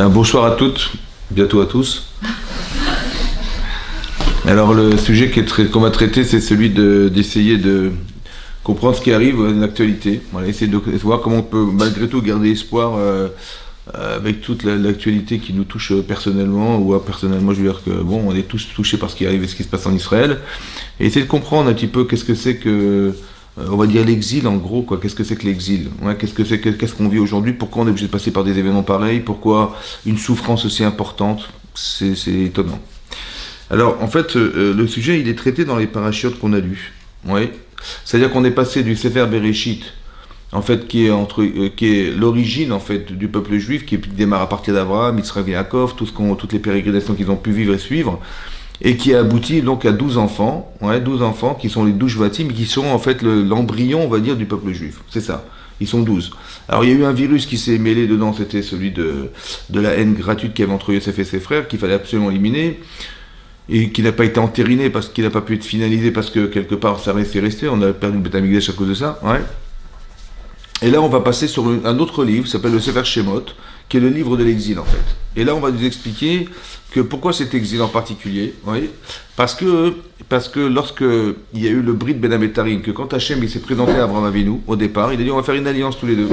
Bonsoir à toutes, bientôt à tous. Alors le sujet qu'on va traiter, c'est celui d'essayer de comprendre ce qui arrive dans l'actualité. Voilà, essayer de voir comment on peut malgré tout garder espoir avec toute l'actualité qui nous touche personnellement, ou personnellement je veux dire que bon, on est tous touchés par ce qui arrive et ce qui se passe en Israël, et essayer de comprendre un petit peu qu'est-ce que c'est que on va dire l'exil en gros, quoi. Qu'est-ce que c'est que l'exil, ouais, qu'est-ce qu'on vit aujourd'hui, pourquoi on est obligé de passer par des événements pareils, pourquoi une souffrance aussi importante, c'est étonnant. Alors en fait le sujet il est traité dans les parachiotes qu'on a lus, ouais. C'est-à-dire qu'on est passé du Sefer Bereshit, en fait qui est l'origine en fait du peuple juif, qui démarre à partir d'Abraham, Yitzhak et Yaakov, toutes les pérégrinations qu'ils ont pu vivre et suivre, et qui a abouti donc à 12 enfants, ouais, 12 enfants qui sont les 12 Shvatim, qui sont en fait l'embryon, on va dire, du peuple juif. C'est ça, ils sont 12. Alors il y a eu un virus qui s'est mêlé dedans, c'était celui de la haine gratuite qu'il y avait entre Yosef et ses frères, qu'il fallait absolument éliminer, et qui n'a pas été entériné parce qu'il n'a pas pu être finalisé, parce que quelque part ça restait resté, on a perdu le Beth Amikdash à cause de ça, ouais. Et là on va passer sur un autre livre, qui s'appelle le Sefer Shemot, qui est le livre de l'exil en fait. Et là on va nous expliquer que pourquoi cet exil en particulier, oui, parce que lorsque il y a eu le brit Ben Abetarim, que quand Hachem il s'est présenté à Abraham Avinu au départ, il a dit on va faire une alliance tous les deux.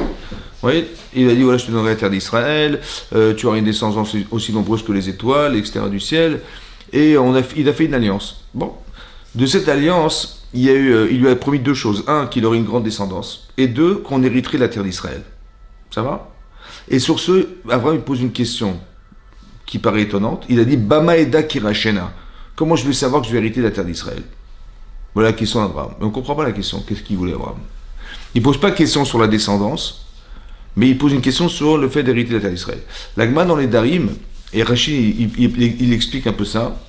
Oui, il a dit voilà, je te donnerai la terre d'Israël, tu auras une descendance aussi nombreuse que les étoiles, etc. du ciel, et il a fait une alliance. Bon, de cette alliance, il lui a promis deux choses: un, qu'il aurait une grande descendance, et deux, qu'on hériterait la terre d'Israël. Ça va? Et sur ce, Abraham il pose une question qui paraît étonnante. Il a dit Bama Eda Kirachena. Comment je vais savoir que je vais hériter la terre d'Israël? Voilà la question d'Abraham. Mais on ne comprend pas la question. Qu'est-ce qu'il voulait, Abraham? Il ne pose pas de question sur la descendance, mais il pose une question sur le fait d'hériter la terre d'Israël. L'Agma dans les Darim, et Rachid il explique un peu ça,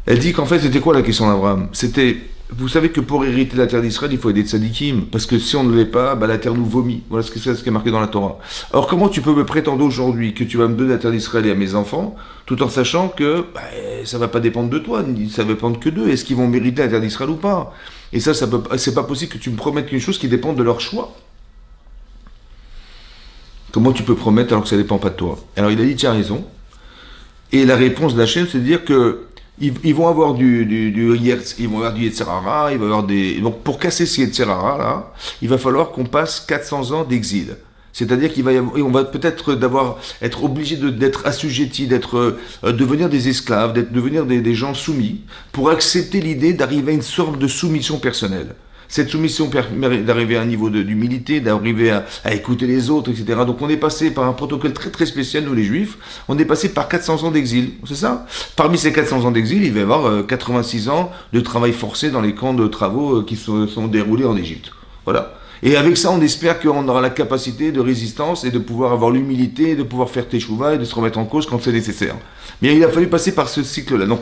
elle dit qu'en fait c'était quoi la question d'Abraham? C'était, vous savez que pour hériter la terre d'Israël, il faut aider de tzadikim, parce que si on ne l'est pas, la terre nous vomit. Voilà ce qui est marqué dans la Torah. Alors comment tu peux me prétendre aujourd'hui que tu vas me donner la terre d'Israël et à mes enfants, tout en sachant que ça ne va pas dépendre de toi, ça va dépendre que d'eux, est-ce qu'ils vont mériter la terre d'Israël ou pas? Et c'est pas possible que tu me promettes quelque chose qui dépend de leur choix. Comment tu peux promettre alors que ça ne dépend pas de toi? Alors il a dit, tu as raison. Et la réponse d'Hachem, c'est de dire que ils vont avoir ils vont avoir du Yetzirara, il va avoir donc pour casser ce Yetzirara là, il va falloir qu'on passe 400 ans d'exil. C'est-à-dire on va peut-être être obligé d'être assujetti, devenir des esclaves, devenir des gens soumis, pour accepter l'idée d'arriver à une sorte de soumission personnelle. Cette soumission permet d'arriver à un niveau d'humilité, d'arriver à écouter les autres, etc. Donc on est passé par un protocole très très spécial, nous les Juifs, on est passé par 400 ans d'exil, c'est ça? Parmi ces 400 ans d'exil, il va y avoir 86 ans de travail forcé dans les camps de travaux qui sont déroulés en Égypte. Voilà. Et avec ça, on espère qu'on aura la capacité de résistance et de pouvoir avoir l'humilité, de pouvoir faire teshuva et de se remettre en cause quand c'est nécessaire. Mais il a fallu passer par ce cycle-là. Donc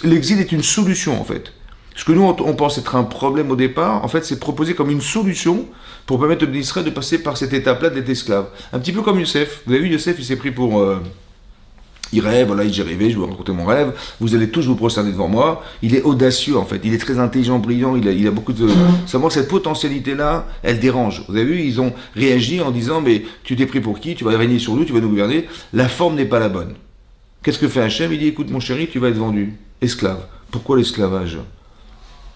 l'exil est une solution en fait. Ce que nous, on pense être un problème au départ, en fait, c'est proposé comme une solution pour permettre à Israël de passer par cette étape-là d'être esclave. Un petit peu comme Youssef. Vous avez vu, Youssef, il s'est pris pour... il rêve, voilà, j'ai rêvé, je vais vous raconter mon rêve, vous allez tous vous prosterner devant moi. Il est audacieux, en fait. Il est très intelligent, brillant, il a beaucoup de... Seulement, cette potentialité-là, elle dérange. Vous avez vu, ils ont réagi en disant, mais tu t'es pris pour qui? Tu vas régner sur nous, tu vas nous gouverner. La forme n'est pas la bonne. Qu'est-ce que fait Hachem? Il dit, écoute, mon chéri, tu vas être vendu. Esclave. Pourquoi l'esclavage?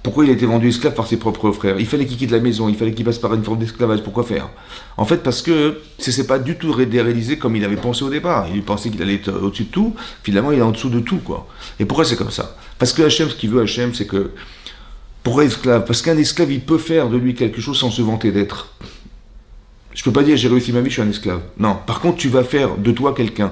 Pourquoi il a été vendu esclave par ses propres frères? Il fallait qu'il quitte la maison, il fallait qu'il passe par une forme d'esclavage. Pourquoi faire? En fait, parce que ça s'est pas du tout réalisé comme il avait pensé au départ. Il pensait qu'il allait être au-dessus de tout, finalement il est en dessous de tout, quoi. Et pourquoi c'est comme ça? Parce que Hachem, ce qu'il veut Hachem, c'est que, pour esclave, parce qu'un esclave, il peut faire de lui quelque chose sans se vanter d'être. Je peux pas dire j'ai réussi ma vie, je suis un esclave. Non, par contre, tu vas faire de toi quelqu'un.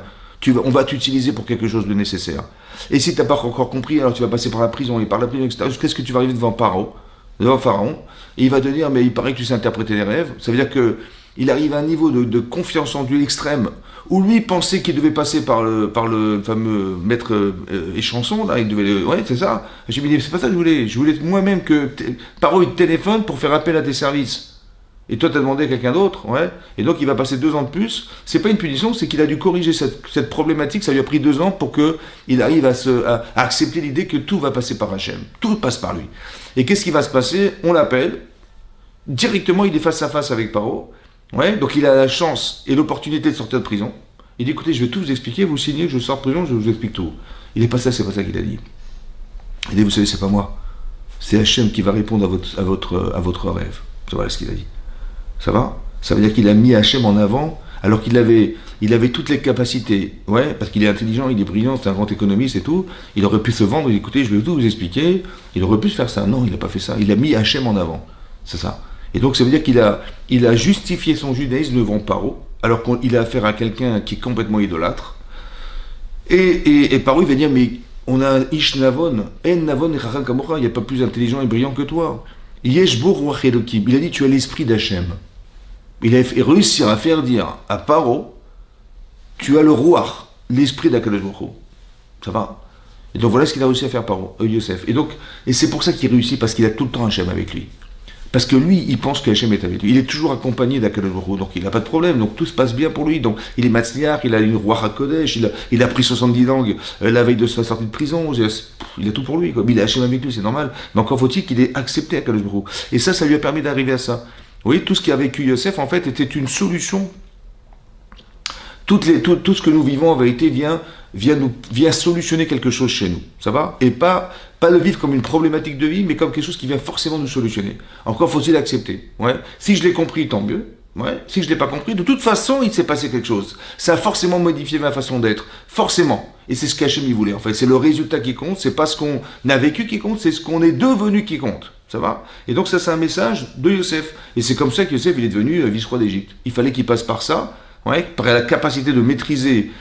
On va t'utiliser pour quelque chose de nécessaire. Et si tu n'as pas encore compris, alors tu vas passer par la prison et par la prison, etc. Qu'est-ce que tu vas arriver devant Pharaon, et il va te dire, mais il paraît que tu sais interpréter les rêves. Ça veut dire qu'il arrive à un niveau de confiance en Dieu extrême, où lui pensait qu'il devait passer par le fameux maître échanson, là, il devait... Ouais, c'est ça. J'ai dit, c'est pas ça que je voulais. Je voulais moi-même que Pharaon il te téléphone pour faire appel à tes services. Et toi, tu as demandé à quelqu'un d'autre, ouais. Et donc, il va passer 2 ans de plus. C'est pas une punition, c'est qu'il a dû corriger cette problématique. Ça lui a pris 2 ans pour qu'il arrive à accepter l'idée que tout va passer par Hachem. Tout passe par lui. Et qu'est-ce qui va se passer? On l'appelle. Directement, il est face à face avec Paro. Ouais. Donc, il a la chance et l'opportunité de sortir de prison. Il dit, écoutez, je vais tout vous expliquer, vous signez, je sors de prison, je vous explique tout. Il n'est pas ça, c'est pas ça qu'il a dit. Il dit, vous savez, c'est pas moi. C'est Hachem qui va répondre à votre rêve. Voilà ce qu'il a dit. Ça va? Ça veut dire qu'il a mis Hachem en avant, alors il avait toutes les capacités. Ouais, parce qu'il est intelligent, il est brillant, c'est un grand économiste et tout. Il aurait pu se vendre, écoutez, je vais tout vous expliquer. Il aurait pu se faire ça. Non, il n'a pas fait ça. Il a mis Hachem en avant. C'est ça. Et donc ça veut dire il a justifié son judaïsme devant Paro, alors qu'il a affaire à quelqu'un qui est complètement idolâtre. Et Paro, il va dire, mais on a un Ish Navon, En Navon et Chacham Kamocha, il n'y a pas plus intelligent et brillant que toi. Yesh Bo Ruach Elokim. Il a dit, tu as l'esprit d'Hachem. Il a réussi à faire dire à Paro, tu as le roi, l'esprit d'Akadosh Baruch Hu. Ça va? Et donc voilà ce qu'il a réussi à faire Paro, Yosef. Et c'est pour ça qu'il réussit, parce qu'il a tout le temps Hachem avec lui. Parce que lui, il pense que Hachem est avec lui. Il est toujours accompagné d'Akadosh Baruch Hu, donc il n'a pas de problème. Donc tout se passe bien pour lui. Donc il est Matzliach, il a une roi HaKodesh, il a pris 70 langues la veille de sa sortie de prison. Il a tout pour lui, quoi. Il a Hachem avec lui, c'est normal. Mais encore faut-il qu'il ait accepté Akadosh Baruch Hu. Et ça lui a permis d'arriver à ça. Vous voyez, tout ce qu'a vécu Yosef, en fait, était une solution. Tout ce que nous vivons, en vérité, vient solutionner quelque chose chez nous. Ça va? Et pas le vivre comme une problématique de vie, mais comme quelque chose qui vient forcément nous solutionner. Encore faut-il accepter. Ouais. Si je l'ai compris, tant mieux. Ouais. Si je ne l'ai pas compris, de toute façon, il s'est passé quelque chose. Ça a forcément modifié ma façon d'être. Forcément. Et c'est ce qu'Hachem y voulait. En fait, c'est le résultat qui compte. C'est pas ce qu'on a vécu qui compte, c'est ce qu'on est devenu qui compte. Ça va? Et donc ça, c'est un message de Yosef. Et c'est comme ça que Yosef, il est devenu vice-roi d'Égypte. Il fallait qu'il passe par ça, ouais, par la capacité de maîtriser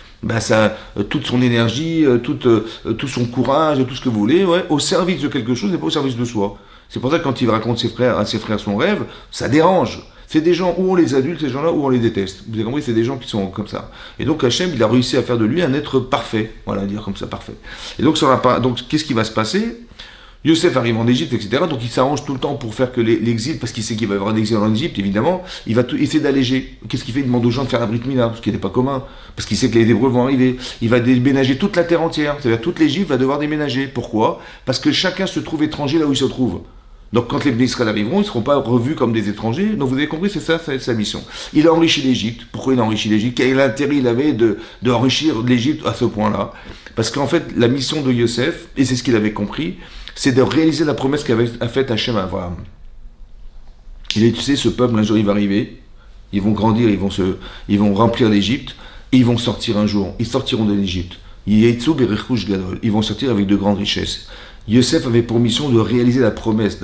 toute son énergie, tout son courage, tout ce que vous voulez, ouais, au service de quelque chose et pas au service de soi. C'est pour ça que quand il raconte à ses frères son rêve, ça dérange. C'est des gens où on les adulte, ces gens-là, où on les déteste. Vous avez compris, c'est des gens qui sont comme ça. Et donc Hachem, il a réussi à faire de lui un être parfait. Voilà, dire comme ça, parfait. Et donc, qu'est-ce qui va se passer? Yosef arrive en Égypte, etc. Donc il s'arrange tout le temps pour faire que l'exil, parce qu'il sait qu'il va y avoir un exil en Égypte, évidemment, il va essayer d'alléger. Qu'est-ce qu'il fait? Il demande aux gens de faire la Brit Mila, ce qui n'était pas commun, parce qu'il sait que les Hébreux vont arriver. Il va déménager toute la terre entière, c'est-à-dire toute l'Égypte va devoir déménager. Pourquoi? Parce que chacun se trouve étranger là où il se trouve. Donc quand les Bnei Israël arriveront, ils ne seront pas revus comme des étrangers. Donc vous avez compris, c'est ça sa mission. Il a enrichi l'Égypte. Pourquoi il a enrichi l'Égypte? Quel intérêt il avait d'enrichir l'Égypte à ce point-là? Parce qu'en fait, la mission de Yosef, et c'est ce qu'il avait compris, c'est de réaliser la promesse qu'avait faite Hachem à Abraham. Il a dit, tu sais, ce peuple, un jour, il va arriver, ils vont grandir, ils vont remplir l'Égypte, et ils vont sortir un jour. Ils sortiront de l'Égypte. Ils vont sortir avec de grandes richesses. Yosef avait pour mission de réaliser la promesse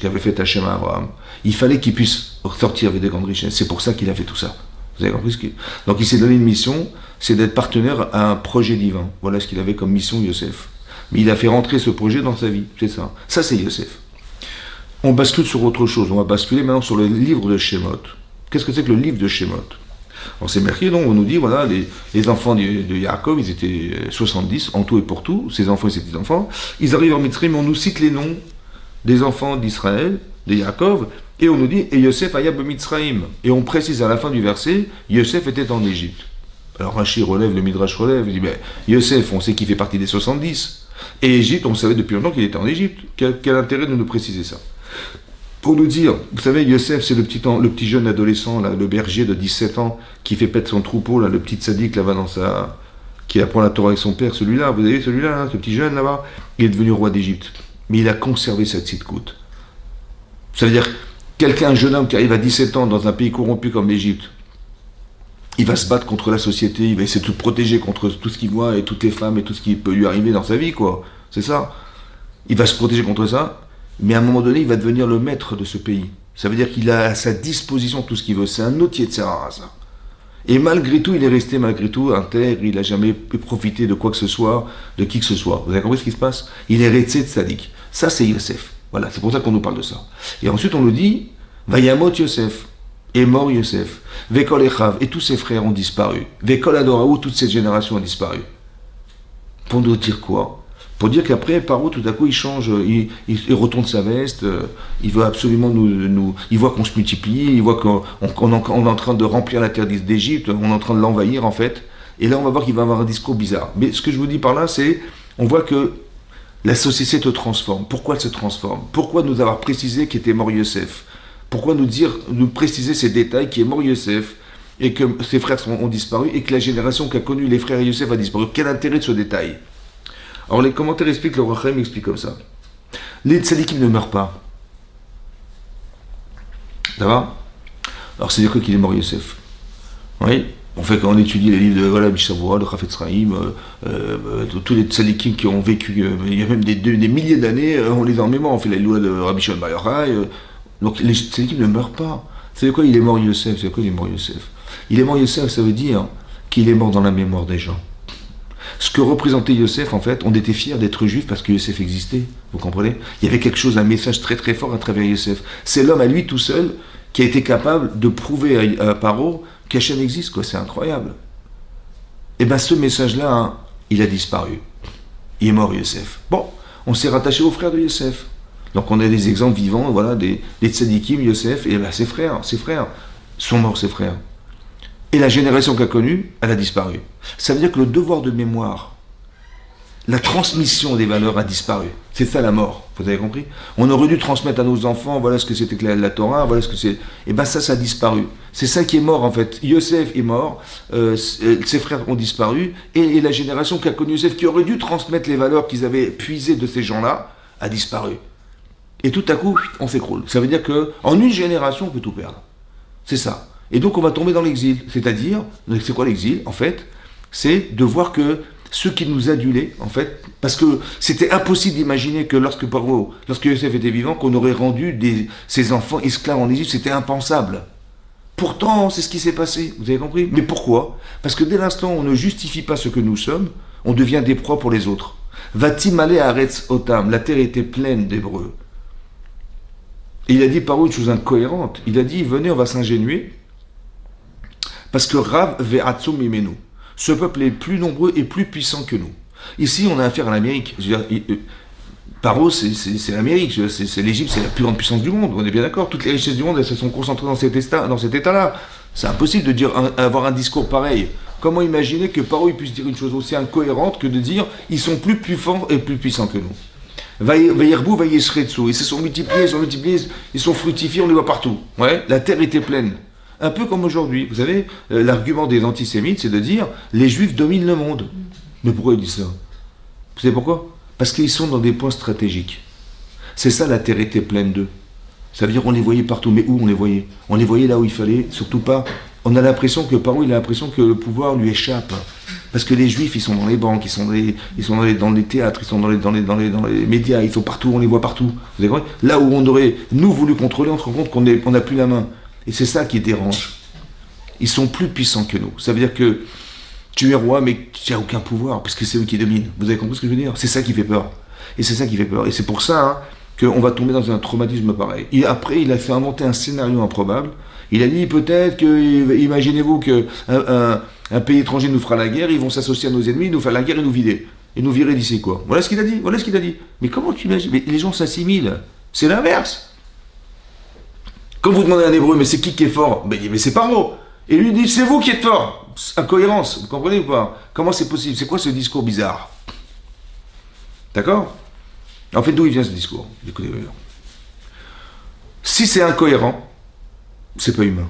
qu'avait faite Hachem à Abraham. Il fallait qu'il puisse sortir avec de grandes richesses. C'est pour ça qu'il a fait tout ça. Vous avez compris Donc il s'est donné une mission, c'est d'être partenaire à un projet divin. Voilà ce qu'il avait comme mission, Yosef. Mais il a fait rentrer ce projet dans sa vie, c'est ça. Ça, c'est Yosef. On bascule sur autre chose. On va basculer maintenant sur le livre de Shemot. Qu'est-ce que c'est que le livre de Shemot? Alors c'est mercredi, donc on nous dit, voilà, les enfants de Yaakov, ils étaient 70, en tout et pour tout, ces enfants et ces petits-enfants, ils arrivent en Mitzrayim, on nous cite les noms des enfants d'Israël, de Yaakov, et on nous dit, et Yosef ayab Mitzrayim. Et on précise à la fin du verset, Yosef était en Égypte. Alors Rashi relève, le Midrash relève, il dit, ben, Yosef, on sait qu'il fait partie des 70, et Égypte, on savait depuis longtemps qu'il était en Égypte. Quel intérêt de nous préciser ça? Pour nous dire, vous savez, Yosef, c'est le petit jeune adolescent, là, le berger de 17 ans, qui fait paître son troupeau, là, le petit sadique là-bas qui apprend la Torah avec son père, celui-là, vous avez celui-là, là, ce petit jeune là-bas, il est devenu roi d'Égypte. Mais il a conservé cette tzidkout. Ça veut dire, un jeune homme qui arrive à 17 ans dans un pays corrompu comme l'Égypte, il va se battre contre la société, il va essayer de se protéger contre tout ce qu'il voit et toutes les femmes et tout ce qui peut lui arriver dans sa vie, quoi. C'est ça. Il va se protéger contre ça. Mais à un moment donné, il va devenir le maître de ce pays. Ça veut dire qu'il a à sa disposition tout ce qu'il veut. C'est un autre Yetzirah, ça. Et malgré tout, il est resté intègre, il n'a jamais pu profiter de quoi que ce soit, de qui que ce soit. Vous avez compris ce qui se passe? Il est resté tzaddik. Ça, c'est Yosef. Voilà, c'est pour ça qu'on nous parle de ça. Et ensuite, on nous dit, Vayamot Yosef, est mort Yosef, Vekol Echav, et tous ses frères ont disparu. Vekol Adoraou, toutes ces générations ont disparu. Pour nous dire quoi? Pour dire qu'après, Paro, tout à coup, il change, il retourne sa veste, il veut absolument il voit qu'on se multiplie, il voit qu'on est en train de remplir la terre d'Égypte, on est en train de l'envahir, en fait. Et là, on va voir qu'il va avoir un discours bizarre. Mais ce que je vous dis par là, c'est, on voit que la société se transforme. Pourquoi elle se transforme? Pourquoi nous avoir précisé qu'était mort Yosef? Pourquoi nous préciser ces détails qui est mort Yosef? et que ses frères ont disparu, et que la génération qui a connu les frères Yosef a disparu. Quel intérêt de ce détail? Alors les commentaires expliquent, le Rach Chaim explique comme ça. Les tzadikim ne meurent pas. Ça va? Alors c'est-à-dire qu'il est mort Yosef. Oui. En fait, quand on étudie les livres de voilà, Mishavua, de Chafetz Chaim, tous les tzadikim qui ont vécu, il y a même des milliers d'années, on les a en mémoire, on fait les lois de Rabbi Shimon Bar Yochai, donc les tzadikim ne meurent pas. C'est quoi il est mort Yosef? C'est quoi il est mort Yosef? Il est mort Yosef, ça veut dire qu'il est mort dans la mémoire des gens. Ce que représentait Yosef, en fait, on était fiers d'être juifs parce que Yosef existait, vous comprenez? Il y avait quelque chose, un message très très fort à travers Yosef. C'est l'homme à lui tout seul qui a été capable de prouver à Paro qu'Hachem existe, quoi, c'est incroyable. Et bien ce message-là, hein, il a disparu. Il est mort Yosef. Bon, on s'est rattaché aux frères de Yosef. Donc on a des exemples vivants, voilà, des tzadikim, Yosef, et ben ses frères sont morts, ses frères. Et la génération qu'a connue, elle a disparu. Ça veut dire que le devoir de mémoire, la transmission des valeurs a disparu. C'est ça la mort, vous avez compris? On aurait dû transmettre à nos enfants, voilà ce que c'était que la Torah, voilà ce que c'est... Et bien ça a disparu. C'est ça qui est mort en fait. Yosef est mort, ses frères ont disparu, et la génération qui a connu Yosef, qui aurait dû transmettre les valeurs qu'ils avaient puisées de ces gens-là, a disparu. Et tout à coup, on s'écroule. Ça veut dire qu'en une génération, on peut tout perdre. C'est ça. Et donc on va tomber dans l'exil. C'est-à-dire, c'est quoi l'exil? En fait, c'est de voir que ceux qui nous adulaient, en fait, parce que c'était impossible d'imaginer que lorsque Yosef était vivant, qu'on aurait rendu ses enfants esclaves en Égypte, c'était impensable. Pourtant, c'est ce qui s'est passé, vous avez compris? Mais pourquoi? Parce que dès l'instant où on ne justifie pas ce que nous sommes, on devient des proies pour les autres. Va-t-il aller à Aretz Otam? La terre était pleine d'Hébreux. Et il a dit par une chose incohérente. Il a dit, venez, on va s'ingénuer, parce que Rav ve'atzum imenu. Ce peuple est plus nombreux et plus puissant que nous. Ici, on a affaire à l'Amérique. Paro, c'est l'Amérique, c'est l'Égypte, c'est la plus grande puissance du monde. On est bien d'accord. Toutes les richesses du monde, elles se sont concentrées dans cet état-là. C'est impossible de dire, avoir un discours pareil. Comment imaginer que Paro puisse dire une chose aussi incohérente que de dire, ils sont plus forts et plus puissants que nous. Vaïrbou, vaïesretsu. Ils se sont multipliés, ils sont fructifiés, on les voit partout. Ouais, la terre était pleine. Un peu comme aujourd'hui. Vous savez, l'argument des antisémites, c'est de dire les juifs dominent le monde. Mais pourquoi ils disent ça? Vous savez pourquoi? Parce qu'ils sont dans des points stratégiques. C'est ça, la terre était pleine d'eux. Ça veut dire qu'on les voyait partout. Mais où on les voyait? On les voyait là où il fallait, surtout pas. On a l'impression que Paro, il a l'impression que le pouvoir lui échappe. Parce que les juifs, ils sont dans les banques, ils sont dans les théâtres, ils sont dans les médias, ils sont partout, on les voit partout. Vous avez compris? Là où on aurait, nous, voulu contrôler, on se rend compte qu'on n'a plus la main. Et c'est ça qui dérange. Ils sont plus puissants que nous. Ça veut dire que tu es roi, mais tu n'as aucun pouvoir, parce que c'est eux qui dominent. Vous avez compris ce que je veux dire? C'est ça qui fait peur. Et c'est ça qui fait peur. Et c'est pour ça hein, qu'on va tomber dans un traumatisme pareil. Et après, il a fait inventer un scénario improbable. Il a dit peut-être que, imaginez-vous qu'un pays étranger nous fera la guerre, ils vont s'associer à nos ennemis, nous faire la guerre et nous vider. Et nous virer d'ici quoi. Voilà ce qu'il a dit. Voilà ce qu'il a dit. Mais comment tu imagines? Mais les gens s'assimilent. C'est l'inverse. Quand vous demandez à un hébreu, mais c'est qui est fort? Ben, il dit, mais c'est Paro. Et lui il dit, c'est vous qui êtes fort. Incohérence, vous comprenez ou pas? Comment c'est possible? C'est quoi ce discours bizarre? D'accord? En fait, d'où il vient ce discours? Écoutez, si c'est incohérent, c'est pas humain.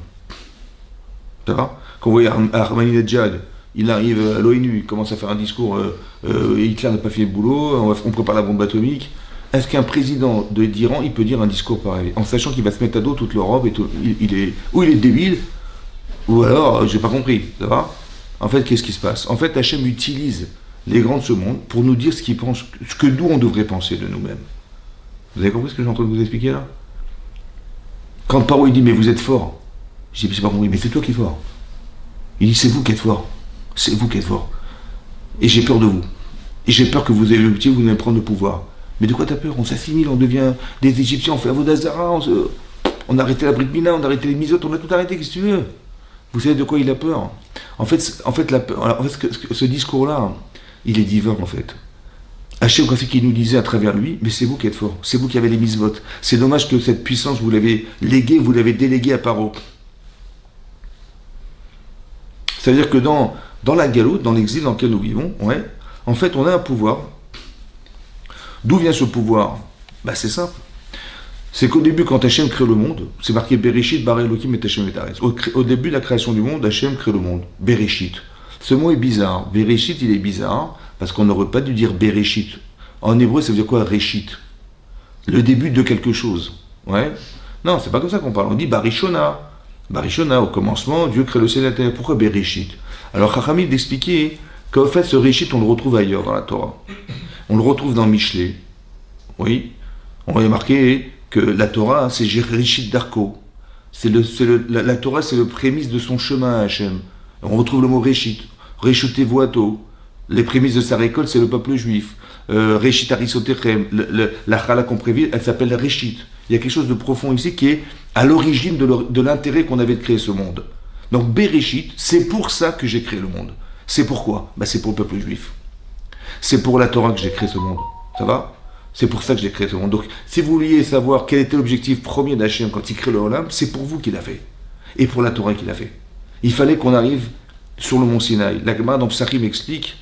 D'accord? Quand vous voyez Ahmadinejad, il arrive à l'ONU, il commence à faire un discours, Hitler n'a pas fait le boulot, on prépare la bombe atomique. Est-ce qu'un président d'Iran, il peut dire un discours pareil, en sachant qu'il va se mettre à dos toute l'Europe et tout, il est débile, ou alors, j'ai pas compris, ça va? En fait, qu'est-ce qui se passe? En fait, Hachem utilise les grands de ce monde pour nous dire ce qu'ils pensent, ce que nous on devrait penser de nous-mêmes. Vous avez compris ce que j'ai en train de vous expliquer là? Quand Paro il dit mais vous êtes fort, je dis c'est pas compris, mais c'est toi qui es fort. Il dit c'est vous qui êtes fort, c'est vous qui êtes fort. Et j'ai peur de vous. Et j'ai peur que vous ayez le petit, vous allez prendre le pouvoir. Mais de quoi t'as peur? On s'assimile, on devient des Égyptiens, on fait Avodazara, on a arrêté la Brit Mila, on a arrêté les misotes, on a tout arrêté, qu'est-ce que tu veux? Vous savez de quoi il a peur? En fait, ce discours-là, il est divin en fait. Hachem Kofi qui nous disait à travers lui, mais c'est vous qui êtes fort, c'est vous qui avez les mitzvot. C'est dommage que cette puissance, vous l'avez léguée, vous l'avez déléguée à Paro. C'est-à-dire que dans la galoute, dans l'exil dans lequel nous vivons, ouais, en fait, on a un pouvoir. D'où vient ce pouvoir? Ben, c'est simple. C'est qu'au début, quand Hachem crée le monde, c'est marqué Bereshit, Bara Elohim et Hachem et Aretz. Au début de la création du monde, Hachem crée le monde. Bereshit. Ce mot est bizarre. Bereshit, il est bizarre, parce qu'on n'aurait pas dû dire Bereshit. En hébreu, ça veut dire quoi, Reshit? Le début de quelque chose. Ouais. Non, c'est pas comme ça qu'on parle. On dit Barishona. Barishona, au commencement, Dieu crée le ciel et la terre. Pourquoi Bereshit? Alors, Chachamim d'expliquer qu'en fait, ce Reshit, on le retrouve ailleurs dans la Torah. On le retrouve dans Michelet. Oui. On a marqué que la Torah, c'est Reshit Darko. La Torah, c'est le prémisse de son chemin à Hachem. On retrouve le mot Reshit. Reshuté Voato. Les prémices de sa récolte, c'est le peuple juif. Reshit Arisotechem. La chala qu'on prévit, elle s'appelle Reshit. Il y a quelque chose de profond ici qui est à l'origine de l'intérêt qu'on avait de créer ce monde. Donc Bereshit, c'est pour ça que j'ai créé le monde. C'est pourquoi? C'est pour le peuple juif. C'est pour la Torah que j'ai créé ce monde. Ça va? C'est pour ça que j'ai créé ce monde. Donc, si vous vouliez savoir quel était l'objectif premier d'Hachem quand il crée le Olam, c'est pour vous qu'il l'a fait. Et pour la Torah qu'il l'a fait. Il fallait qu'on arrive sur le mont Sinaï. La Gemara dans Psachim explique,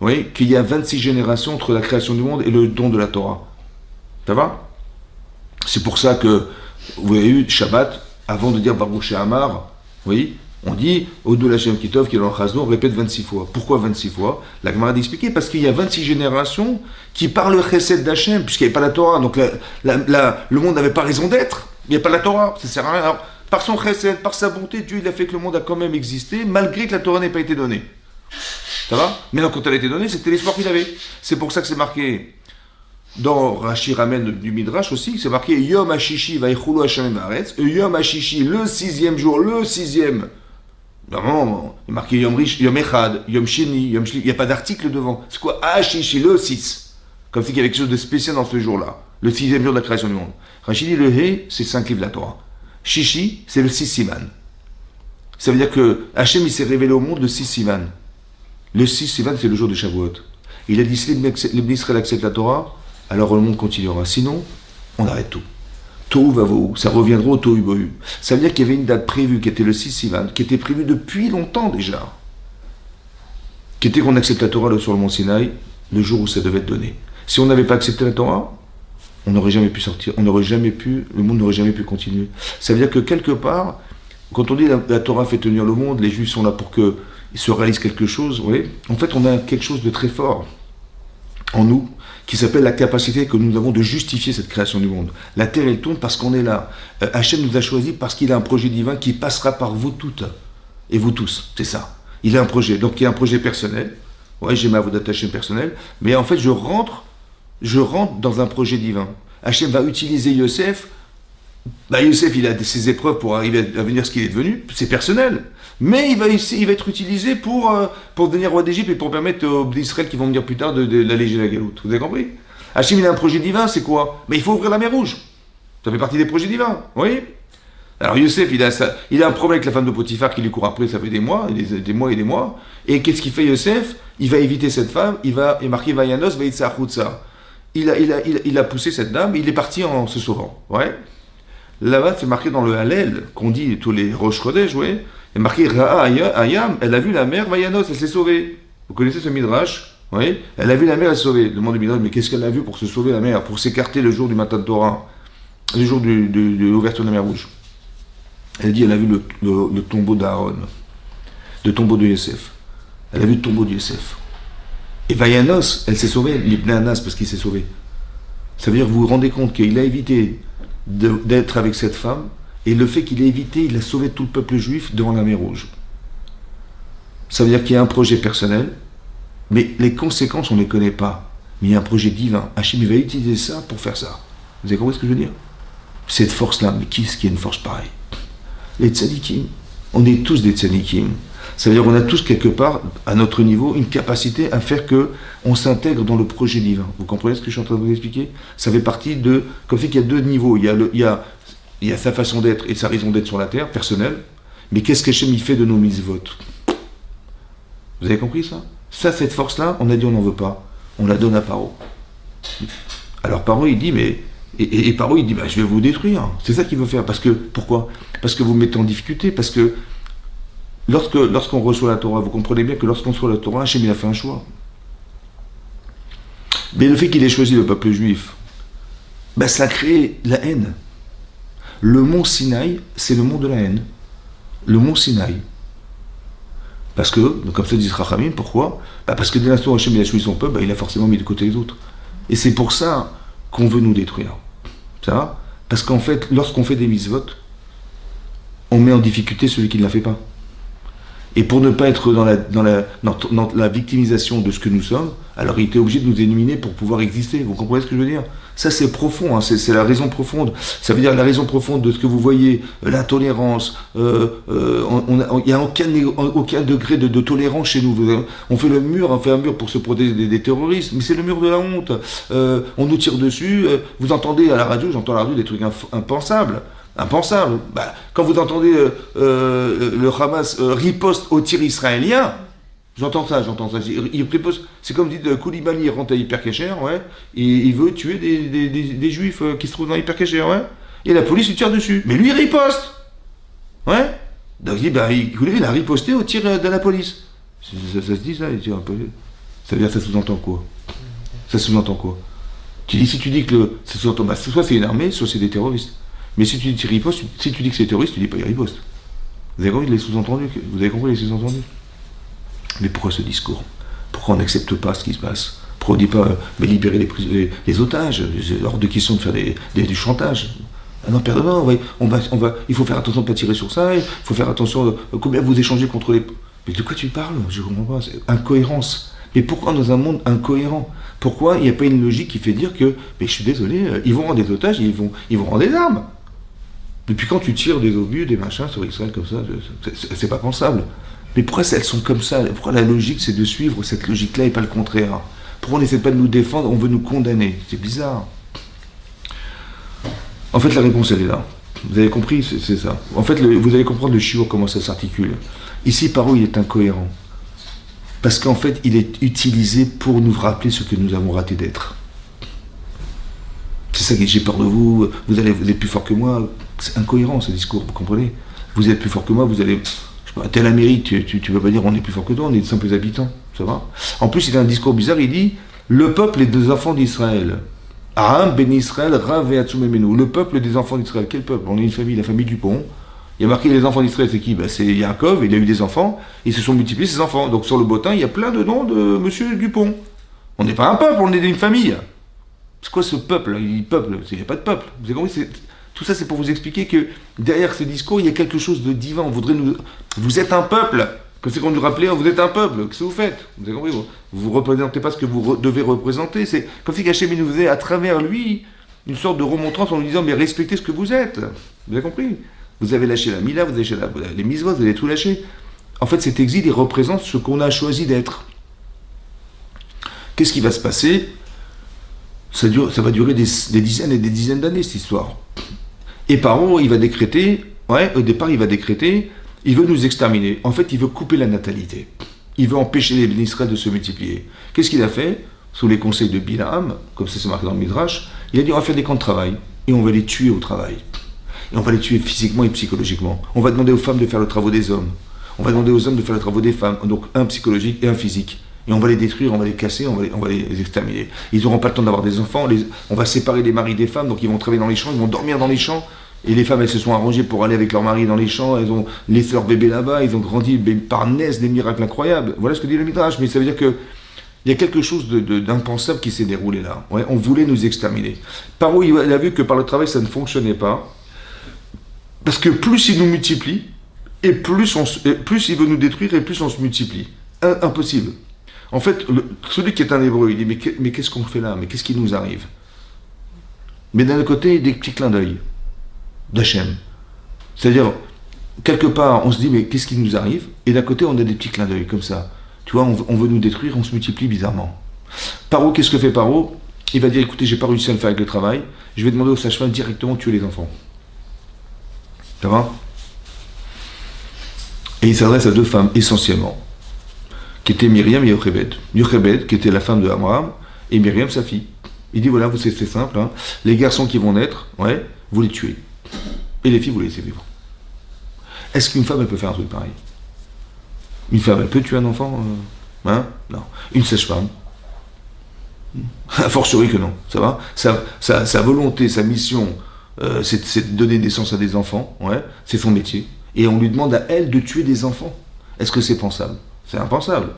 oui, qu'il y a 26 générations entre la création du monde et le don de la Torah. Ça va? C'est pour ça que vous avez eu Shabbat, avant de dire Baruch She'amar, oui, on dit Odou Hashem Kitov, qui est dans le Chazon, on répète 26 fois. Pourquoi 26 fois? La Gemara d'expliquer, parce qu'il y a 26 générations qui parlent le chesed d'Hachem, puisqu'il n'y avait pas la Torah. Donc le monde n'avait pas raison d'être. Il n'y a pas la Torah, ça ne sert à rien. Alors, par son chesed, par sa bonté, Dieu il a fait que le monde a quand même existé, malgré que la Torah n'ait pas été donnée. Ça va? Mais non, quand elle a été donnée, c'était l'espoir qu'il avait. C'est pour ça que c'est marqué dans Rashi Ramen du Midrash aussi, c'est marqué Yom Hashishi Vaichulu Hashem Vaaretz, Yom Hashishi, le 6e jour, le 6e. Non, il est marqué Yom Rish, Yom Echad, Yom Sheni, Yom Shli, il n'y a pas d'article devant. C'est quoi? Hashishi, le 6. Comme si il y avait quelque chose de spécial dans ce jour-là, le 6e jour de la création du monde. Rashi dit le He, c'est 5 livres de la Torah. Shishi, c'est le 6 Sivan. Ça veut dire que Hachem, il s'est révélé au monde le 6 Sivan. Le 6 Sivan, c'est le jour de Shavuot. Il a dit si les Israël acceptent la Torah, alors le monde continuera. Sinon, on arrête tout. Tohu vavohu, ça reviendra au tohu bohu. Ça veut dire qu'il y avait une date prévue qui était le 6 Sivan, qui était prévue depuis longtemps déjà. Qui était qu'on accepte la Torah sur le mont Sinaï, le jour où ça devait être donné. Si on n'avait pas accepté la Torah, on n'aurait jamais pu sortir, le monde n'aurait jamais pu continuer. Ça veut dire que quelque part, quand on dit la Torah fait tenir le monde, les Juifs sont là pour qu'il se réalise quelque chose, oui. En fait, on a quelque chose de très fort en nous, qui s'appelle la capacité que nous avons de justifier cette création du monde. La terre, elle tourne parce qu'on est là. Hachem nous a choisis parce qu'il a un projet divin qui passera par vous toutes et vous tous. C'est ça. Il a un projet. Donc, il y a un projet personnel. Ouais, j'ai ma voûte Hachem personnelle. Mais en fait, je rentre dans un projet divin. Hachem va utiliser Yosef. Yosef, il a ses épreuves pour arriver à devenir ce qu'il est devenu. C'est personnel. Mais il va être utilisé pour devenir roi d'Égypte et pour permettre aux Israël qui vont venir plus tard d'alléger la galoute. Vous avez compris? Hachem, il a un projet divin, c'est quoi? Mais il faut ouvrir la mer Rouge. Ça fait partie des projets divins. Oui. Alors Yosef, il a un problème avec la femme de Potiphar qui lui court après, ça fait des mois et des mois. Et qu'est-ce qu'il fait Yosef? Il va éviter cette femme, il est marqué Vayanos, Vaïtsa Achutsa. Il a poussé cette dame, il est parti en se sauvant. Ouais. Là-bas, c'est marqué dans le Hallel, qu'on dit tous les Rosh Chodesh, ouais. Il est marqué Ra'a Ayam, elle a vu la mer, Vayanos, elle s'est sauvée. Vous connaissez ce Midrash? Oui. Elle a vu la mer, elle s'est sauvée. Le monde du Midrash, mais qu'est-ce qu'elle a vu pour se sauver la mer? Pour s'écarter le jour du matin de Torah, le jour de l'ouverture de la mer Rouge. Elle dit, elle a vu le tombeau d'Aaron, le tombeau de Yosef. Elle a vu le tombeau de Yosef. Et Vayanos, elle s'est sauvée, l'Ibn Anas, parce qu'il s'est sauvé. Ça veut dire que vous vous rendez compte qu'il a évité d'être avec cette femme, et le fait qu'il ait évité, il a sauvé tout le peuple juif devant la mer Rouge. Ça veut dire qu'il y a un projet personnel, mais les conséquences, on ne les connaît pas. Mais il y a un projet divin. Hachem, il va utiliser ça pour faire ça. Vous avez compris ce que je veux dire? Cette force-là, mais qui est-ce qui a une force pareille? Les tzadikim. On est tous des tzadikim. Ça veut dire qu'on a tous quelque part, à notre niveau, une capacité à faire que on s'intègre dans le projet divin. Vous comprenez ce que je suis en train de vous expliquer? Ça fait partie de... Comme fait qu'il y a deux niveaux. Il y a sa façon d'être et sa raison d'être sur la terre, personnelle. Mais qu'est-ce qu'Hachem il fait de nos mitzvot? Vous avez compris ça? Ça, cette force-là, on a dit on n'en veut pas. On la donne à Paro. Alors Paro, il dit, mais... Et Paro, il dit, je vais vous détruire. C'est ça qu'il veut faire. Parce que, pourquoi? Parce que vous me mettez en difficulté. Parce que lorsqu'on reçoit la Torah, vous comprenez bien que lorsqu'on reçoit la Torah, Hachem, il a fait un choix. Mais le fait qu'il ait choisi le peuple juif, ça crée la haine. Le mont Sinaï, c'est le mont de la haine. Le mont Sinaï. Parce que, comme ça dit Rachamim, pourquoi? Parce que dès l'instant où Hachem a choisi son peuple, il a forcément mis de côté les autres. Et c'est pour ça qu'on veut nous détruire. Ça va? Parce qu'en fait, lorsqu'on fait des mitzvot, on met en difficulté celui qui ne la fait pas. Et pour ne pas être dans la victimisation de ce que nous sommes, alors il était obligé de nous éliminer pour pouvoir exister. Vous comprenez ce que je veux dire? Ça c'est profond, hein, c'est la raison profonde. Ça veut dire la raison profonde de ce que vous voyez, l'intolérance. Il n'y a aucun degré de tolérance chez nous. On fait le mur, on fait un mur pour se protéger des terroristes, mais c'est le mur de la honte. On nous tire dessus. Vous entendez à la radio, j'entends à la radio des trucs impensables. Impensable. Quand vous entendez le Hamas riposte au tir israélien, j'entends ça. Il riposte, c'est comme dit Koulibaly, il rentre à Hyper-Cacher, ouais, et il veut tuer des juifs qui se trouvent dans Hyper-Cacher, ouais, et la police lui tire dessus. Mais lui, il riposte, ouais. Donc il dit, Koulibaly, il a riposté au tir de la police. Ça se dit ça, il tire un peu. Ça veut dire, ça sous-entend quoi? Ça sous-entend quoi? Si tu dis que ça sous-entend, soit c'est une armée, soit c'est des terroristes. Mais si tu dis riposte, si tu dis que c'est terroriste, tu dis pas il riposte. Vous avez compris les sous-entendus? Vous avez compris les sous-entendus? Mais pourquoi ce discours? Pourquoi on n'accepte pas ce qui se passe? Pourquoi on ne dit pas mais libérer les otages? C'est hors de question de faire du chantage. Ah non, pardon, il faut faire attention de ne pas tirer sur ça, il faut faire attention combien vous échangez contre les... Mais de quoi tu parles? Je ne comprends pas. C'est incohérence. Mais pourquoi dans un monde incohérent? Pourquoi il n'y a pas une logique qui fait dire que, mais je suis désolé, ils vont rendre des otages, ils vont rendre des armes? Depuis quand tu tires des obus, des machins sur Israël comme ça, c'est pas pensable. Mais pourquoi elles sont comme ça? Pourquoi la logique c'est de suivre cette logique-là et pas le contraire? Pourquoi on n'essaie pas de nous défendre, on veut nous condamner? C'est bizarre. En fait, la réponse elle est là. Vous avez compris, c'est ça. En fait, vous allez comprendre le shiur, comment ça s'articule. Ici, Paro, il est incohérent. Parce qu'en fait, il est utilisé pour nous rappeler ce que nous avons raté d'être. C'est ça que j'ai peur de vous, vous êtes plus fort que moi. C'est incohérent ce discours, vous comprenez? Vous êtes plus fort que moi, vous allez... Je sais pas, t'es à la mairie, tu peux pas dire on est plus fort que toi, on est de simples habitants, ça va? En plus, il a un discours bizarre, il dit le peuple est des enfants d'Israël. Aram ben Israël, Rav et Atsumemenu. Le peuple des enfants d'Israël. Quel peuple? On est une famille, la famille Dupont. Il y a marqué les enfants d'Israël, c'est qui? C'est Yaakov, il a eu des enfants, ils se sont multipliés ses enfants. Donc sur le bottin, il y a plein de noms de monsieur Dupont. On n'est pas un peuple, on est une famille. C'est quoi ce peuple? Il n'y a pas de peuple. Vous avez compris? Tout ça, c'est pour vous expliquer que derrière ce discours, il y a quelque chose de divin. On voudrait vous êtes un peuple. Comme c'est qu'on nous rappelait, vous êtes un peuple. Qu'est-ce que vous faites? Vous avez compris? Vous ne représentez pas ce que vous devez représenter. C'est comme si Hachem nous faisait à travers lui une sorte de remontrance en nous disant mais respectez ce que vous êtes. Vous avez compris? Vous avez lâché la Mila, vous avez lâché les mitzvot, vous avez tout lâché. En fait, cet exil, il représente ce qu'on a choisi d'être. Qu'est-ce qui va se passer? Ça va durer des dizaines et des dizaines d'années, cette histoire. Et Paro, il va décréter, au départ, il veut nous exterminer. En fait, il veut couper la natalité. Il veut empêcher les bénis Israël de se multiplier. Qu'est-ce qu'il a fait? Sous les conseils de Bilam, comme ça c'est marqué dans le Midrash, il a dit on va faire des camps de travail. Et on va les tuer au travail. Et on va les tuer physiquement et psychologiquement. On va demander aux femmes de faire le travail des hommes. On va demander aux hommes de faire le travail des femmes. Donc un psychologique et un physique. Et on va les détruire, on va les casser, on va les exterminer. Ils n'auront pas le temps d'avoir des enfants, on va séparer les maris des femmes, donc ils vont travailler dans les champs, ils vont dormir dans les champs. Et les femmes, elles se sont arrangées pour aller avec leur mari dans les champs, elles ont laissé leur bébé là-bas, ils ont grandi par naissance des miracles incroyables. Voilà ce que dit le Midrash, mais ça veut dire que il y a quelque chose d'impensable qui s'est déroulé là. On voulait nous exterminer. Paro, il a vu que par le travail, ça ne fonctionnait pas. Parce que plus il nous multiplie, et plus il veut nous détruire, et plus on se multiplie. Impossible. En fait, celui qui est un hébreu, il dit mais qu'est-ce qu'on fait là? Mais qu'est-ce qui nous arrive? Mais d'un autre côté, des petits clins d'œil d'Hachem. C'est-à-dire, quelque part, on se dit mais qu'est-ce qui nous arrive? Et d'un côté, on a des petits clins d'œil comme ça. Tu vois, on veut nous détruire, on se multiplie bizarrement. Paro, qu'est-ce que fait Paro? Il va dire écoutez, j'ai pas réussi à le faire avec le travail, je vais demander au sage-femme directement de tuer les enfants. Ça va? Et il s'adresse à deux femmes essentiellement, qui étaient Myriam et Yochebed. Yochebed, qui était la femme de Abraham, et Myriam, sa fille. Il dit voilà, c'est simple, hein. Les garçons qui vont naître, vous les tuez. Et les filles, vous les laissez vivre. Est-ce qu'une femme, elle peut faire un truc pareil? Une femme, elle peut tuer un enfant Non. Une sage-femme? A fortiori que non, ça va? Sa volonté, sa mission c'est de donner naissance à des enfants, ouais, c'est son métier. Et on lui demande à elle de tuer des enfants. Est-ce que c'est pensable? C'est impensable.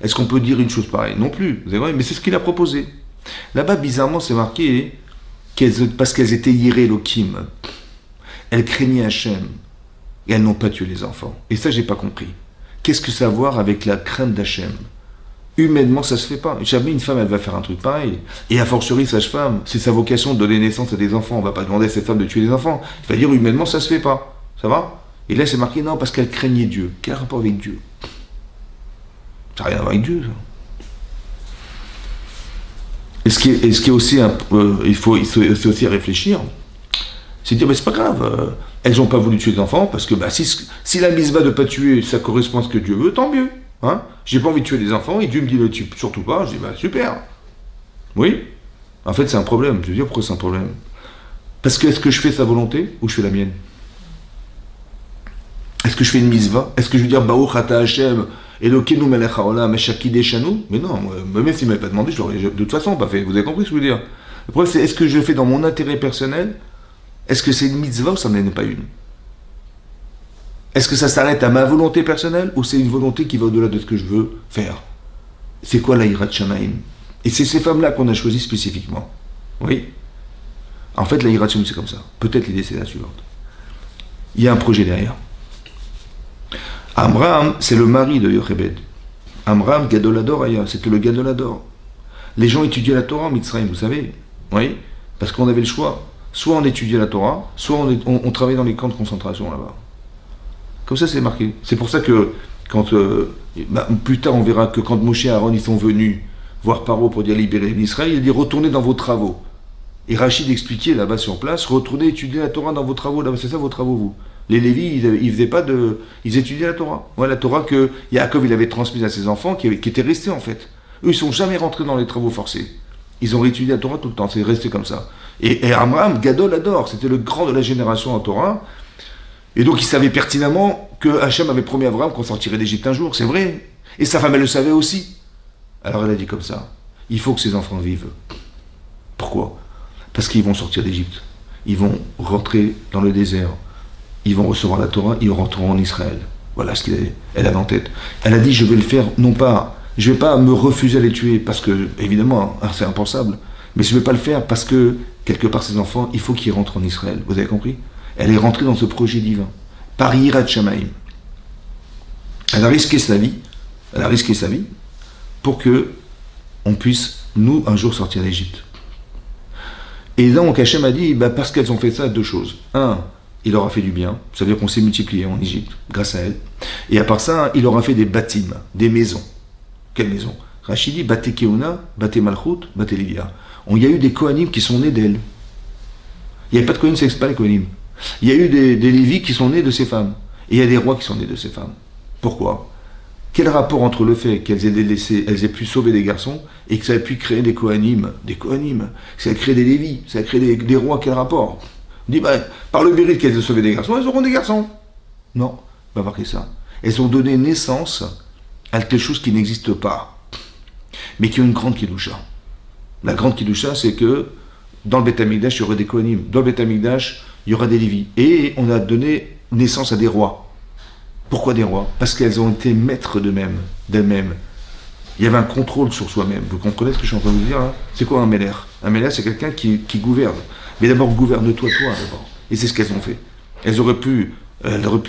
Est-ce qu'on peut dire une chose pareille? Non plus, vous avez vrai, mais c'est ce qu'il a proposé. Là-bas, bizarrement, c'est marqué parce qu'elles étaient yiré Elohim, elles craignaient Hachem, et elles n'ont pas tué les enfants. Et ça, j'ai pas compris. Qu'est-ce que ça a à voir avec la crainte d'Hachem? Humainement, ça se fait pas. Jamais une femme, elle va faire un truc pareil. Et a fortiori, sage-femme, c'est sa vocation de donner naissance à des enfants. On va pas demander à cette femme de tuer des enfants. Il va dire, humainement, ça se fait pas. Ça va? Et là, c'est marqué, non, parce qu'elle craignait Dieu. Quel rapport avec Dieu? Ça n'a rien à voir avec Dieu, ça. Et ce qui est aussi, il faut aussi réfléchir, c'est dire, mais c'est pas grave, elles n'ont pas voulu tuer des enfants, parce que bah, si la mise va de ne pas tuer, ça correspond à ce que Dieu veut, tant mieux. Hein, j'ai pas envie de tuer des enfants, et Dieu me dit, ne tue surtout pas, je dis, bah super. Oui, en fait c'est un problème, je veux dire, pourquoi c'est un problème? Parce que est-ce que je fais sa volonté, ou je fais la mienne? Est-ce que je fais une misva? Est-ce que je veux dire, Baruch ata Hashem, Elokeinu melech haolam, Shanu? Mais non, même s'il ne m'avait pas demandé, je l'aurais de toute façon pas fait. Vous avez compris ce que je veux dire? Le problème, c'est est-ce que je le fais dans mon intérêt personnel? Est-ce que c'est une mitzvah ou ça n'en est pas une? Est-ce que ça s'arrête à ma volonté personnelle ou c'est une volonté qui va au-delà de ce que je veux faire? C'est quoi la Yirat Shamaim? Et c'est ces femmes-là qu'on a choisies spécifiquement. Oui. En fait, la Yirat Shamaim, c'est comme ça. Peut-être l'idée, c'est la suivante. Il y a un projet derrière. Amram, c'est le mari de Yochebed. Amram, Gadolador Aya, c'était le Gadolador. Les gens étudiaient la Torah en Mitzrayim, vous savez. Oui. Parce qu'on avait le choix. Soit on étudiait la Torah, soit on travaillait dans les camps de concentration là-bas. Comme ça, c'est marqué. C'est pour ça que, plus tard, on verra que quand Moshe et Aaron ils sont venus voir Paro pour dire libérer l'Israël, il a dit retournez dans vos travaux. Et Rachid expliquait là-bas sur place, retournez étudier la Torah dans vos travaux, là-bas, c'est ça vos travaux, vous. Les Lévis, ils faisaient pas de. Ils étudiaient la Torah. Ouais, la Torah que Yaakov il avait transmise à ses enfants, qui étaient restés en fait. Eux, ils sont jamais rentrés dans les travaux forcés. Ils ont réétudié la Torah tout le temps, c'est resté comme ça. Et Amram, Gadol adore, c'était le grand de la génération en Torah. Et donc il savait pertinemment que Hachem avait promis à Abraham qu'on sortirait d'Égypte un jour, c'est vrai. Et sa femme, elle le savait aussi. Alors elle a dit comme ça, il faut que ses enfants vivent. Pourquoi? Parce qu'ils vont sortir d'Égypte. Ils vont rentrer dans le désert. Ils vont recevoir la Torah, ils rentreront en Israël. Voilà ce qu'elle avait en tête. Elle a dit, je vais le faire, non pas, je ne vais pas me refuser à les tuer, parce que, évidemment, c'est impensable, mais je ne vais pas le faire parce que, quelque part, ces enfants, il faut qu'ils rentrent en Israël. Vous avez compris? Elle est rentrée dans ce projet divin, par Yirat Shamaim. Elle a risqué sa vie, pour que on puisse, nous, un jour sortir d'Égypte. Et donc, Hachem a dit, parce qu'elles ont fait ça, deux choses. Un, il leur a fait du bien, ça veut dire qu'on s'est multiplié en Égypte, grâce à elle. Et à part ça, il leur a fait des bâtiments, des maisons. Quelles maisons? Rachid dit, Bate Keuna, Bate Malchut, Bate Livia. Il y a eu des Kohanim qui sont nés d'elle. Il n'y avait pas de Kohanim, ça n'existe pas les Kohanim. Il y a eu des Lévis qui sont nés de ces femmes. Et il y a des rois qui sont nés de ces femmes. Pourquoi? Quel rapport entre le fait qu'elles aient pu sauver des garçons et que ça ait pu créer des Kohanim, ça a créé des Lévis, ça a créé des rois, quel rapport? On dit, par le mérite qu'elles aient sauvé des garçons, elles auront des garçons. Non, pas marquer ça. Elles ont donné naissance à quelque chose qui n'existe pas, mais qui a une grande Kedusha. La grande Kedusha, c'est que dans le Beth Amikdash, il y aurait des Kohanim. Dans le Beth Amikdash, il y aura des Lévis. Et on a donné naissance à des rois. Pourquoi des rois? Parce qu'elles ont été maîtres d'elles-mêmes. Il y avait un contrôle sur soi-même. Vous comprenez ce que je suis en train de vous dire, hein? C'est quoi un Méler? Un Méler, c'est quelqu'un qui gouverne. Mais d'abord, gouverne-toi, d'abord. Et c'est ce qu'elles ont fait. Elles auraient pu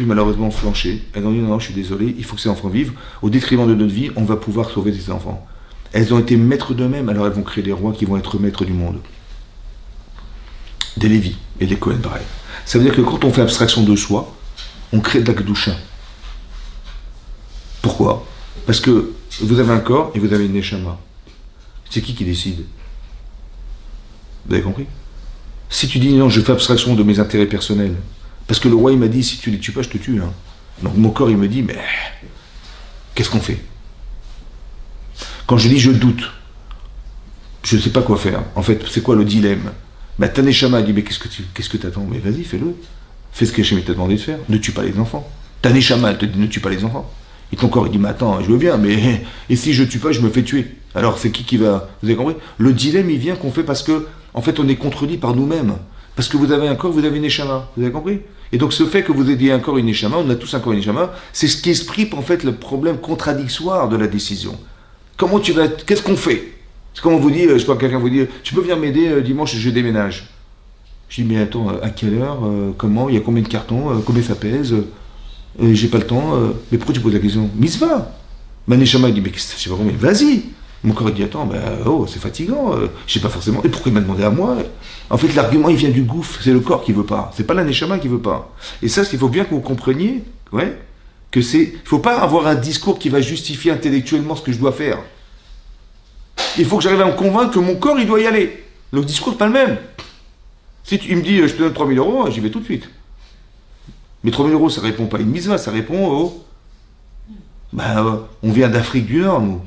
malheureusement flancher. Elles ont dit, non, je suis désolé, il faut que ces enfants vivent. Au détriment de notre vie, on va pouvoir sauver ces enfants. Elles ont été maîtres d'eux-mêmes, alors elles vont créer des rois qui vont être maîtres du monde. Des Lévis et des Kohen pareil. Ça veut dire que quand on fait abstraction de soi, on crée de la Kedusha. Pourquoi? Parce que vous avez un corps et vous avez une neshama. C'est qui décide? Vous avez compris? Si tu dis non, je fais abstraction de mes intérêts personnels, parce que le roi il m'a dit si tu les tues pas, je te tue. Hein. Donc mon corps il me dit mais qu'est-ce qu'on fait? Quand je dis je doute, je ne sais pas quoi faire. En fait, c'est quoi le dilemme? Ta neshama dit mais qu'est-ce que t'attends? Mais vas-y, fais-le. Fais ce que Hachem t'a demandé de faire. Ne tue pas les enfants. Ta neshama elle te dit ne tue pas les enfants. Et ton corps il dit mais attends, je veux bien, mais et si je tue pas, je me fais tuer. Alors c'est qui va? Vous avez compris? Le dilemme il vient qu'on fait parce que en fait on est contredit par nous-mêmes. Parce que vous avez un corps, vous avez une neshama. Vous avez compris? Et donc ce fait que vous ayez un corps et une neshama, on a tous un corps et une neshama, c'est ce qui exprime en fait le problème contradictoire de la décision. Comment tu vas... Qu'est-ce qu'on fait? C'est comme on vous dit, je crois que quelqu'un vous dit, tu peux venir m'aider dimanche, je déménage. Je dis, mais attends, à quelle heure, comment, il y a combien de cartons, combien ça pèse, j'ai pas le temps, mais pourquoi tu poses la question? Mitzvah. Ma neshama, il dit, mais je sais pas combien, vas-y. Mon corps il dit, attends, oh, c'est fatigant, je sais pas forcément, et pourquoi il m'a demandé à moi? En fait, l'argument, il vient du gouffre, c'est le corps qui veut pas, c'est pas la neshama qui veut pas. Et ça, il faut bien que vous compreniez, ouais, que c'est, il faut pas avoir un discours qui va justifier intellectuellement ce que je dois faire. Il faut que j'arrive à me convaincre que mon corps, il doit y aller. Le discours, c'est pas le même. Si il me dit, je te donne 3 000 euros, j'y vais tout de suite. Mais 3 000 euros, ça répond pas à une mitzvah, ça répond au... on vient d'Afrique du Nord, nous.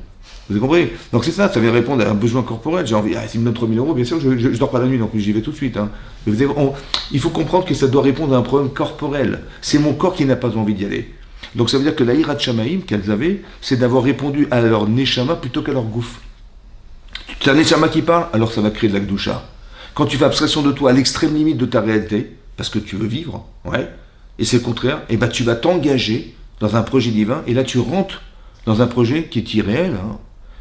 Vous avez compris? Donc c'est ça vient répondre à un besoin corporel. J'ai envie, s'il me donne 3 000 euros, bien sûr, je dors pas la nuit, donc j'y vais tout de suite. Hein. Mais il faut comprendre que ça doit répondre à un problème corporel. C'est mon corps qui n'a pas envie d'y aller. Donc ça veut dire que la hirat shamaïm qu'elles avaient, c'est d'avoir répondu à leur neshama plutôt qu'à leur gouffre. C'est un neshama qui parle, alors ça va créer de la gdoucha. Quand tu fais abstraction de toi à l'extrême limite de ta réalité, parce que tu veux vivre, ouais, et c'est le contraire, et tu vas t'engager dans un projet divin, et là tu rentres dans un projet qui est irréel, hein,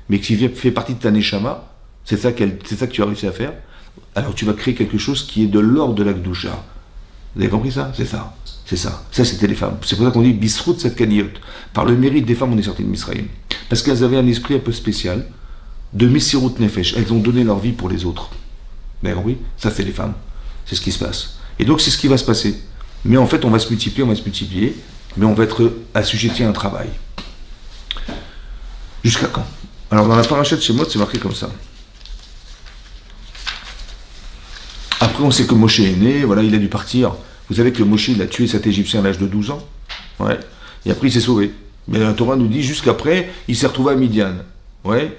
mais qui fait partie de ta neshama, c'est ça que tu as réussi à faire, alors tu vas créer quelque chose qui est de l'ordre de la gdoucha. Vous avez compris ça? C'est ça. C'est ça. Ça, c'était les femmes. C'est pour ça qu'on dit bisrout cette kaniyot. Par le mérite des femmes, on est sorti de Misraïm. Parce qu'elles avaient un esprit un peu spécial de Messirut Nefesh. Elles ont donné leur vie pour les autres. Vous avez compris? Ça, c'est les femmes. C'est ce qui se passe. Et donc, c'est ce qui va se passer. Mais en fait, on va se multiplier, mais on va être assujetti à un travail. Jusqu'à quand? Alors, dans la parachute chez moi, c'est marqué comme ça. Après, on sait que Moshe est né, voilà, il a dû partir. Vous savez que Moshe, il a tué cet Égyptien à l'âge de 12 ans. Ouais. Et après, il s'est sauvé. Mais la Torah nous dit, jusqu'après, il s'est retrouvé à Midian. Ouais.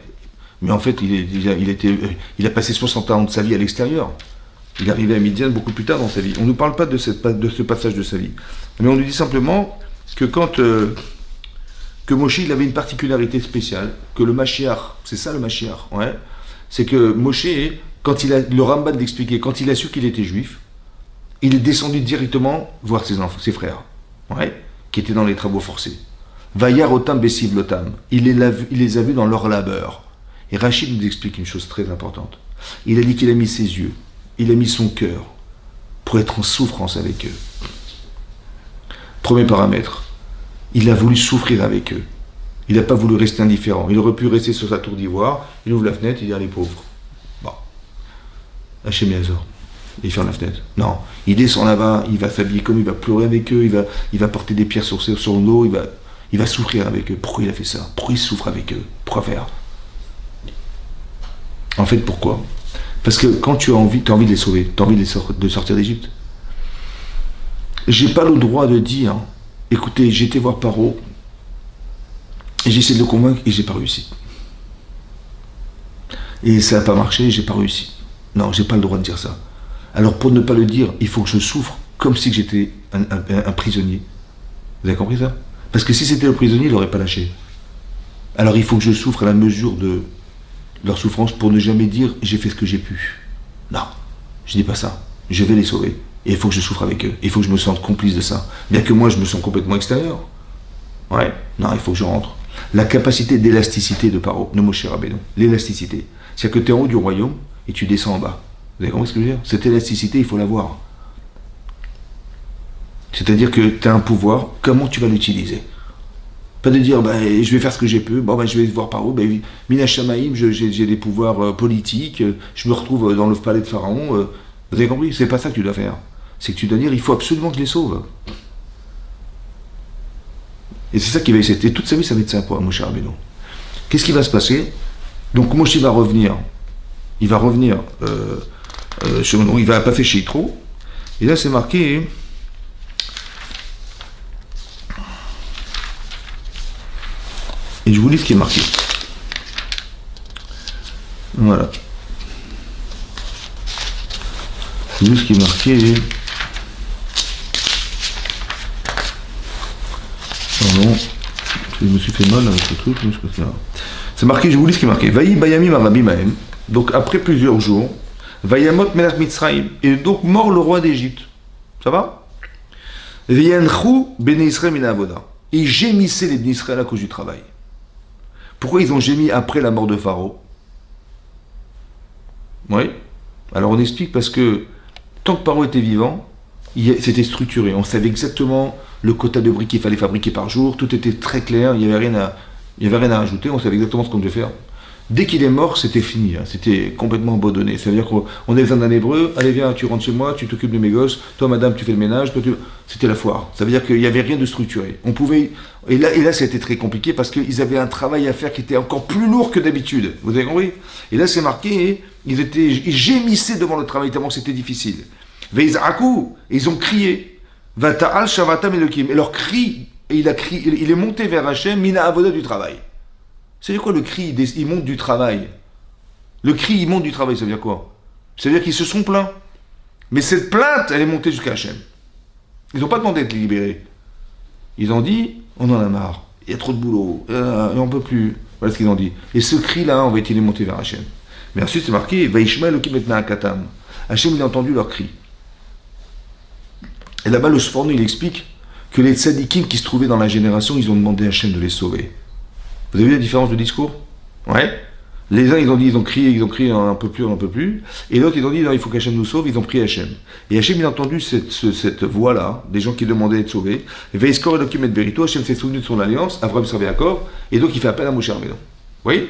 Mais en fait, il a passé 60 ans de sa vie à l'extérieur. Il est arrivé à Midian beaucoup plus tard dans sa vie. On ne nous parle pas de ce passage de sa vie. Mais on nous dit simplement que que Moshe, il avait une particularité spéciale, que le Mashiach, c'est ça le Mashiach, ouais, c'est que Moshe, quand le Ramban l'expliquait, quand il a su qu'il était juif, il est descendu directement voir ses frères, ouais, qui étaient dans les travaux forcés. Vayar otam besiv lotam. Il les a vus dans leur labeur. Et Rachid nous explique une chose très importante. Il a dit qu'il a mis ses yeux, il a mis son cœur pour être en souffrance avec eux. Premier paramètre, il a voulu souffrir avec eux. Il n'a pas voulu rester indifférent. Il aurait pu rester sur sa tour d'ivoire, il ouvre la fenêtre, il dit, ah, les pauvres. Bon, Hachem Yazor. Il ferme la fenêtre. Non, il descend là-bas, il va s'habiller comme il va pleurer avec eux, il va porter des pierres sur le dos, il va souffrir avec eux. Pourquoi il a fait ça? Pourquoi il souffre avec eux? Pourquoi faire? En fait, pourquoi? Parce que quand tu as envie de les sauver, tu as envie de sortir d'Égypte. J'ai pas le droit de dire, écoutez, j'ai été voir Paro, et j'ai essayé de le convaincre, et j'ai pas réussi. Et ça n'a pas marché, et j'ai pas réussi. Non, j'ai pas le droit de dire ça. Alors pour ne pas le dire, il faut que je souffre comme si j'étais un prisonnier. Vous avez compris ça? Parce que si c'était le prisonnier, il n'aurait pas lâché. Alors il faut que je souffre à la mesure de leur souffrance pour ne jamais dire j'ai fait ce que j'ai pu. Non, je dis pas ça. Je vais les sauver. Et il faut que je souffre avec eux. Il faut que je me sente complice de ça. Bien que moi je me sens complètement extérieur. Ouais, non, il faut que je rentre. La capacité d'élasticité de Paro, de Moshe Rabbeinu, l'élasticité. C'est-à-dire que tu es en haut du royaume et tu descends en bas. Vous avez compris ce que je veux dire? Cette élasticité, il faut l'avoir. C'est-à-dire que tu as un pouvoir, comment tu vas l'utiliser? Pas de dire, je vais faire ce que j'ai pu, je vais voir par où, Mina Shamaïm, j'ai des pouvoirs politiques, je me retrouve dans le palais de Pharaon. Vous avez compris? C'est pas ça que tu dois faire. C'est que tu dois dire, il faut absolument que je les sauve. Et c'est ça qui va essayer. Et toute sa vie, ça va être ça pour Moshe Rabbeinu. Qu'est-ce qui va se passer? Donc Moshe va revenir. Il va revenir. Il va pas faire chez Yitro. Et là, c'est marqué. Et je vous lis ce qui est marqué. Voilà. Je vous lis ce qui est marqué. Pardon. Je me suis fait mal avec ce truc. C'est marqué, je vous lis ce qui est marqué. Vaï Bayami Marabi Mahem. Donc après plusieurs jours, Vayamot melach Mitzrayim. Et donc mort le roi d'Égypte. Ça va? V'yanchou bnei Israël min ha'avoda. Ils gémissaient les Bnei Israël à cause du travail. Pourquoi ils ont gémi après la mort de Pharaon? Oui. Alors on explique parce que tant que Pharaon était vivant, c'était structuré. On savait exactement le quota de briques qu'il fallait fabriquer par jour. Tout était très clair. Il n'y avait rien à rajouter. On savait exactement ce qu'on devait faire. Dès qu'il est mort, c'était fini. C'était complètement abandonné. Ça veut dire qu'on avait besoin d'un hébreu. Allez, viens, tu rentres chez moi, tu t'occupes de mes gosses. Toi, madame, tu fais le ménage. C'était la foire. Ça veut dire qu'il n'y avait rien de structuré. On pouvait. Et là, c'était très compliqué parce qu'ils avaient un travail à faire qui était encore plus lourd que d'habitude. Vous avez compris? Et là, c'est marqué. Ils gémissaient devant le travail tellement que c'était difficile. Veiza'akou, ils ont crié. Vata'al shavatam elokim. Et leur cri, il est monté vers Hachem, mina avoda du travail. C'est quoi le cri? Il monte du travail. Le cri, il monte du travail, ça veut dire quoi? Ça veut dire qu'ils se sont plaints. Mais cette plainte, elle est montée jusqu'à Hachem. Ils n'ont pas demandé d'être libérés. Ils ont dit, on en a marre. Il y a trop de boulot. On ne peut plus. Voilà ce qu'ils ont dit. Et ce cri-là, on va être monté vers Hachem. Mais ensuite, c'est marqué, Vaishma Elokim et Katam. Hachem, il a entendu leur cri. Et là-bas, le Sforno, il explique que les tzadikim qui se trouvaient dans la génération, ils ont demandé à Hachem de les sauver. Vous avez vu la différence de discours? Ouais. Les uns, ils ont crié, on n'en peut plus, on n'en peut plus. Et l'autre, ils ont dit, non, il faut qu'Hachem nous sauve, ils ont prié Hachem. Et Hachem, il a entendu cette voix-là, des gens qui demandaient d'être sauvés. Et Veiskor Elokim et Berito, Hachem s'est souvenu de son alliance, Avraham servait Yaakov, et donc il fait appel à Moshe Rabbeinu. Vous voyez?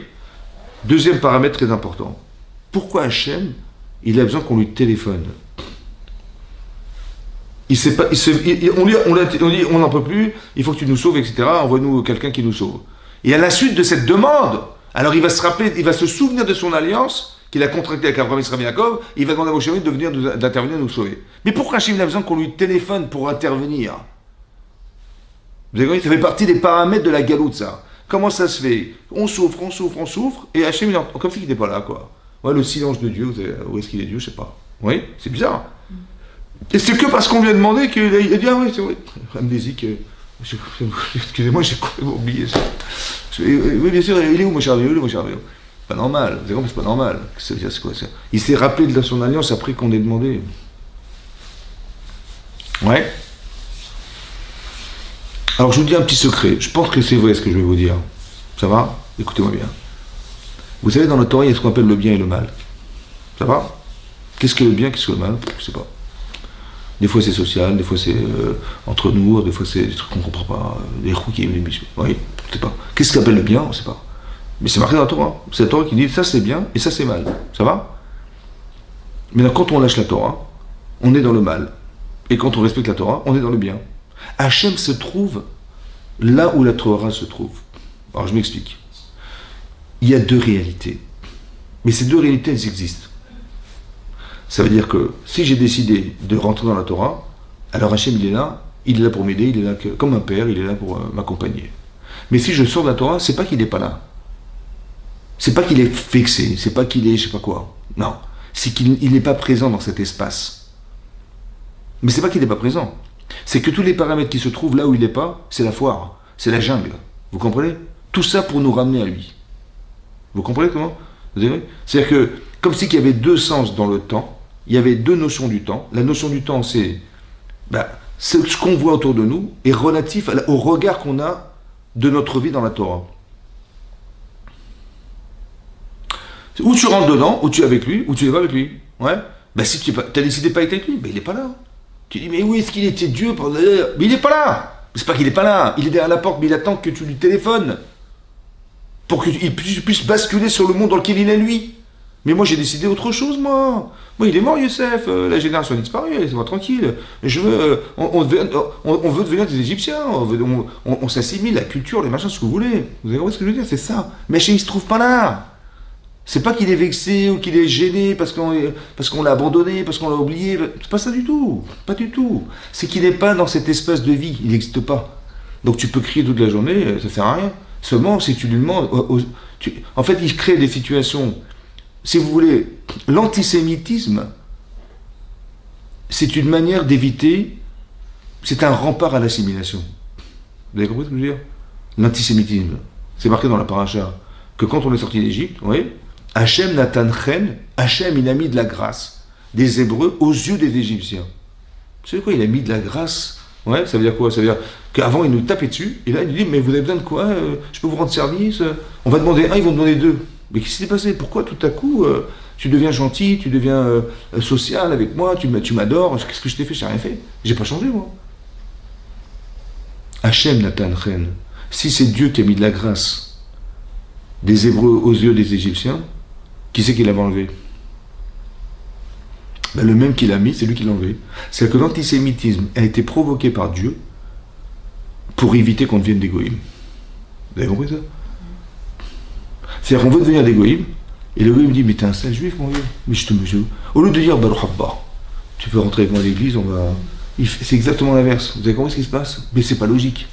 Deuxième paramètre très important. Pourquoi Hachem, il a besoin qu'on lui téléphone? Il sait pas, on dit, on n'en peut plus, il faut que tu nous sauves, etc. Envoie-nous quelqu'un qui nous sauve. Et à la suite de cette demande, alors il va se rappeler, il va se souvenir de son alliance qu'il a contractée avec Abraham Israël Yaakov, et il va demander à Moshe d'intervenir, nous sauver. Mais pourquoi Hachem a besoin qu'on lui téléphone pour intervenir? Vous avez compris? Ça fait partie des paramètres de la galoute, ça. Comment ça se fait? On souffre, et Hachem, comme s'il n'était pas là, quoi. Ouais, le silence de Dieu, où est-ce qu'il est Dieu, je sais pas. Oui, c'est bizarre. Et c'est que parce qu'on lui a demandé qu'il a dit, ah oui, c'est vrai. Amnésique. Excusez-moi, j'ai complètement oublié ça. Oui, bien sûr, il est où, mon cher vieux? Pas normal, vous savez, c'est pas normal. C'est quoi ça? Il s'est rappelé de son alliance après qu'on ait demandé. Ouais. Alors, je vous dis un petit secret. Je pense que c'est vrai ce que je vais vous dire. Ça va? Écoutez-moi bien. Vous savez, dans le Torah, il y a ce qu'on appelle le bien et le mal. Ça va? Qu'est-ce que le bien, qu'est-ce que le mal? Je sais pas. Des fois c'est social, des fois c'est entre nous, des fois c'est des trucs qu'on ne comprend pas, des roues qui aiment les biches. Oui, je sais pas. Qu'est-ce qu'on appelle le bien? On ne sait pas. Mais c'est marqué dans la Torah. C'est la Torah qui dit ça c'est bien et ça c'est mal. Ça va? Maintenant, quand on lâche la Torah, on est dans le mal. Et quand on respecte la Torah, on est dans le bien. Hachem se trouve là où la Torah se trouve. Alors je m'explique. Il y a deux réalités. Mais ces deux réalités, elles existent. Ça veut dire que si j'ai décidé de rentrer dans la Torah, alors Hachem il est là pour m'aider, il est là comme un père, il est là pour m'accompagner. Mais si je sors de la Torah, c'est pas qu'il n'est pas là. C'est pas qu'il est fixé, c'est pas qu'il est je sais pas quoi. Non, c'est qu'il n'est pas présent dans cet espace. Mais c'est pas qu'il n'est pas présent. C'est que tous les paramètres qui se trouvent là où il n'est pas, c'est la foire, c'est la jungle. Vous comprenez? Tout ça pour nous ramener à lui. Vous comprenez comment? C'est-à-dire que, comme si il y avait deux sens dans le temps, il y avait deux notions du temps. La notion du temps, c'est ce qu'on voit autour de nous est relatif au regard qu'on a de notre vie dans la Torah. Ou tu rentres dedans, ou tu es avec lui, ou tu n'es pas avec lui. Ouais. Si tu as décidé de pas être avec lui, il n'est pas là. Tu dis, mais où est-ce qu'il était Dieu pendant... Mais il n'est pas là. C'est pas qu'il n'est pas là. Il est derrière la porte, mais il attend que tu lui téléphones. Pour qu'il puisse basculer sur le monde dans lequel il est lui. Mais moi j'ai décidé autre chose, moi. Moi il est mort, Youssef, la génération a disparu, laissez-moi tranquille. On veut devenir des Égyptiens, on s'assimile, la culture, les machins, ce que vous voulez. Vous avez compris ce que je veux dire? C'est ça. Mais il ne se trouve pas là. C'est pas qu'il est vexé ou qu'il est gêné parce qu'on l'a abandonné, parce qu'on l'a oublié. C'est pas ça du tout. Pas du tout. C'est qu'il n'est pas dans cet espace de vie. Il n'existe pas. Donc tu peux crier toute la journée, ça ne sert à rien. Seulement, si tu lui demandes... en fait, il crée des situations... Si vous voulez, l'antisémitisme, c'est une manière d'éviter... C'est un rempart à l'assimilation. Vous avez compris ce que je veux dire? L'antisémitisme. C'est marqué dans la paracha que quand on est sorti d'Égypte, oui, Hachem Nathan Chen, Hachem il a mis de la grâce des Hébreux aux yeux des Égyptiens. Vous savez quoi, il a mis de la grâce? Ouais, ça veut dire quoi? Ça veut dire qu'avant il nous tapait dessus, et là il nous dit, mais vous avez besoin de quoi? Je peux vous rendre service? On va demander un, ils vont demander deux. Mais qu'est-ce qui s'est passé? Pourquoi tout à coup tu deviens gentil, tu deviens social avec moi, tu m'adores? Qu'est-ce que je t'ai fait? J'ai rien fait. J'ai pas changé moi. Hachem Nathan Chen, si c'est Dieu qui a mis de la grâce des Hébreux aux yeux des Égyptiens, qui c'est qui l'avait enlevé? Ben, le même qui l'a mis, c'est lui qui l'a enlevé. C'est que l'antisémitisme a été provoqué par Dieu pour éviter qu'on devienne des goïms. Vous avez compris ça? C'est-à-dire qu'on veut devenir des goïms, et le goïm dit, mais t'es un sale juif, mon vieux. Mais je te mesure. Au lieu de dire, Baruch Haba, tu peux rentrer avec moi à l'église, on va... C'est exactement l'inverse. Vous avez compris ce qui se passe? Mais c'est pas logique.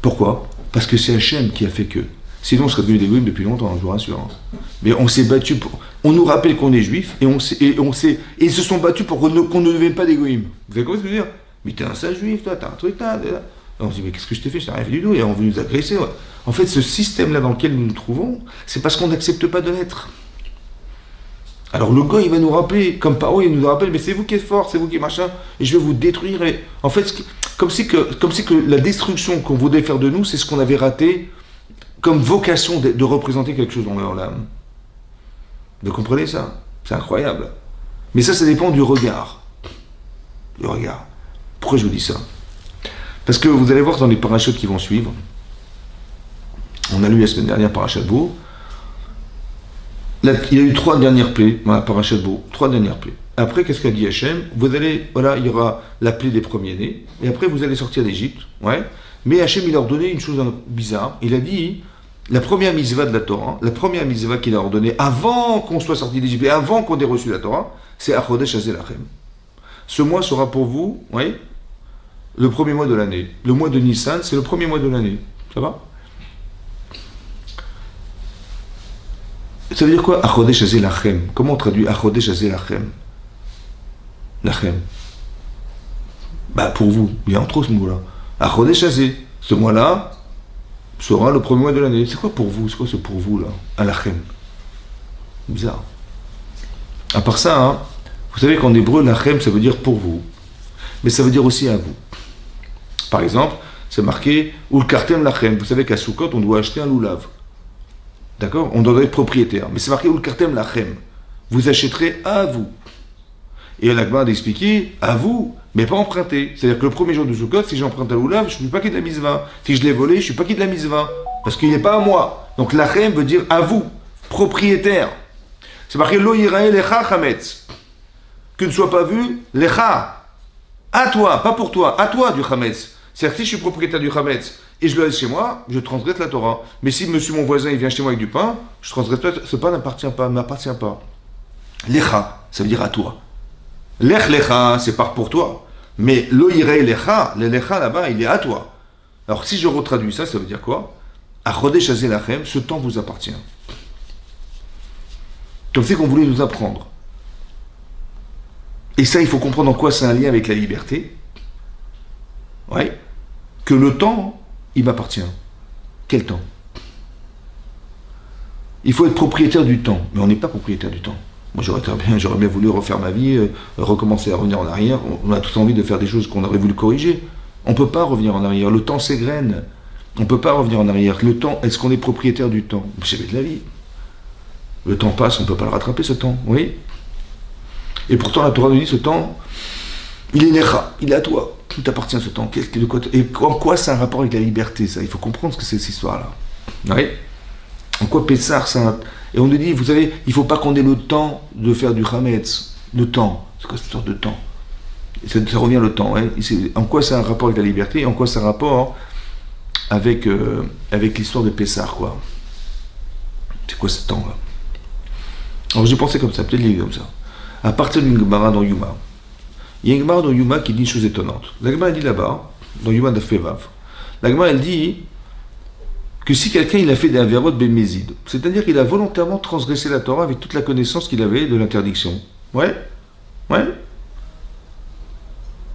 Pourquoi? Parce que c'est Hachem qui a fait que. Sinon, on serait devenu des goïms depuis longtemps, je vous rassure. Mais on s'est battu pour... On nous rappelle qu'on est juif, et ils se sont battus pour qu'on ne devienne pas des goïms. Vous avez compris ce que je veux dire? Mais t'es un sale juif, toi, t'as un truc, là. Et on se dit, mais qu'est-ce que je t'ai fait? Je t'ai rien fait du tout, et on veut nous agresser. Ouais. En fait, ce système-là dans lequel nous nous trouvons, c'est parce qu'on n'accepte pas de l'être. Alors le gars, il va nous rappeler, comme Paro, il nous rappelle, mais c'est vous qui êtes fort, c'est vous qui machin, et je vais vous détruire. Et... En fait, comme si que la destruction qu'on voulait faire de nous, c'est ce qu'on avait raté comme vocation de représenter quelque chose dans l'âme. Vous comprenez ça? C'est incroyable. Mais ça dépend du regard. Le regard. Pourquoi je vous dis ça? Parce que vous allez voir dans les parachutes qui vont suivre, on a lu la semaine dernière Parashat Bo, il y a eu 3 dernières plaies dans la Parashat Bo, 3 dernières plaies. Après, qu'est-ce qu'a dit Hachem? Vous allez, voilà, il y aura la plaie des premiers-nés, et après vous allez sortir d'Égypte, ouais. Mais Hachem, il leur donnait une chose bizarre. Il a dit, la première mitzvah de la Torah, la première mitzvah qu'il a ordonnée avant qu'on soit sorti d'Égypte et avant qu'on ait reçu la Torah, c'est Achodesh Hazelachem. Ce mois sera pour vous, oui, le premier mois de l'année. Le mois de Nissan, c'est le premier mois de l'année. Ça va? Ça veut dire quoi? Achodesh Hazelachem. Comment on traduit Achodesh Hazelachem? Lachem. Bah pour vous, il y a entre ce mot-là. Achodesh Hazé. Ce mois-là sera le premier mois de l'année. C'est quoi pour vous? C'est quoi ce pour vous là? Alachem. Bizarre. À part ça, hein, vous savez qu'en hébreu, lachem, ça veut dire pour vous. Mais ça veut dire aussi à vous. Par exemple, c'est marqué Ulkartem lachem. Vous savez qu'à Sukkot, on doit acheter un loulav. D'accord? On doit être propriétaire. Mais c'est marqué Ulkartem lachem. Vous achèterez à vous. Et l'Agma a expliqué à vous, mais pas emprunté. C'est-à-dire que le premier jour de Sukkot, si j'emprunte un loulav, je ne suis pas qui de la misva. Si je l'ai volé, je ne suis pas qui de la misva. Parce qu'il n'est pas à moi. Donc lachem veut dire à vous, propriétaire. C'est marqué Lo yirae lecha chametz. Que ne soit pas vu lecha. À toi, pas pour toi, à toi du chametz. C'est-à-dire que si je suis propriétaire du chametz et je le laisse chez moi, je transgresse la Torah. Mais si monsieur mon voisin il vient chez moi avec du pain, je transgresse pas, ce pain m'appartient pas. Lecha, ça veut dire à toi. Lech lecha, c'est pas pour toi. Mais lo yirei lecha, le lecha là-bas, il est à toi. Alors si je retraduis ça, ça veut dire quoi? Achodesh hazelachem, ce temps vous appartient. Comme c'est qu'on voulait nous apprendre. Et ça, il faut comprendre en quoi c'est un lien avec la liberté. Ouais. Que le temps, il m'appartient. Quel temps? Il faut être propriétaire du temps. Mais on n'est pas propriétaire du temps. Moi, j'aurais bien voulu refaire ma vie, recommencer à revenir en arrière. On a tous envie de faire des choses qu'on aurait voulu corriger. On ne peut pas revenir en arrière. Le temps s'égrène. On ne peut pas revenir en arrière. Le temps, est-ce qu'on est propriétaire du temps? Vous savez de la vie. Le temps passe, on ne peut pas le rattraper, ce temps. Oui. Et pourtant, la Torah nous dit, ce temps, il est necha, il est à toi. Tout t'appartient, ce temps. Et en quoi c'est un rapport avec la liberté, ça? Il faut comprendre ce que c'est cette histoire-là. Oui. En quoi Pessah, ça... Et on nous dit, vous savez, il ne faut pas qu'on ait le temps de faire du Hametz. Le temps. C'est quoi cette sorte de temps? Ça revient le temps. Hein. En quoi c'est un rapport avec la liberté? Et en quoi c'est un rapport avec l'histoire de Pessah, quoi? C'est quoi ce temps-là? Alors j'ai pensé comme ça, peut-être lié comme ça. À partir d'une Gemara dans Yuma. Il y a une Gemara dans Yuma qui dit une chose étonnante. La Gemara, elle dit là-bas, dans Yuma de Fevav, la Gemara, elle dit que si quelqu'un il a fait des avérotes bémézides, c'est-à-dire qu'il a volontairement transgressé la Torah avec toute la connaissance qu'il avait de l'interdiction. Ouais.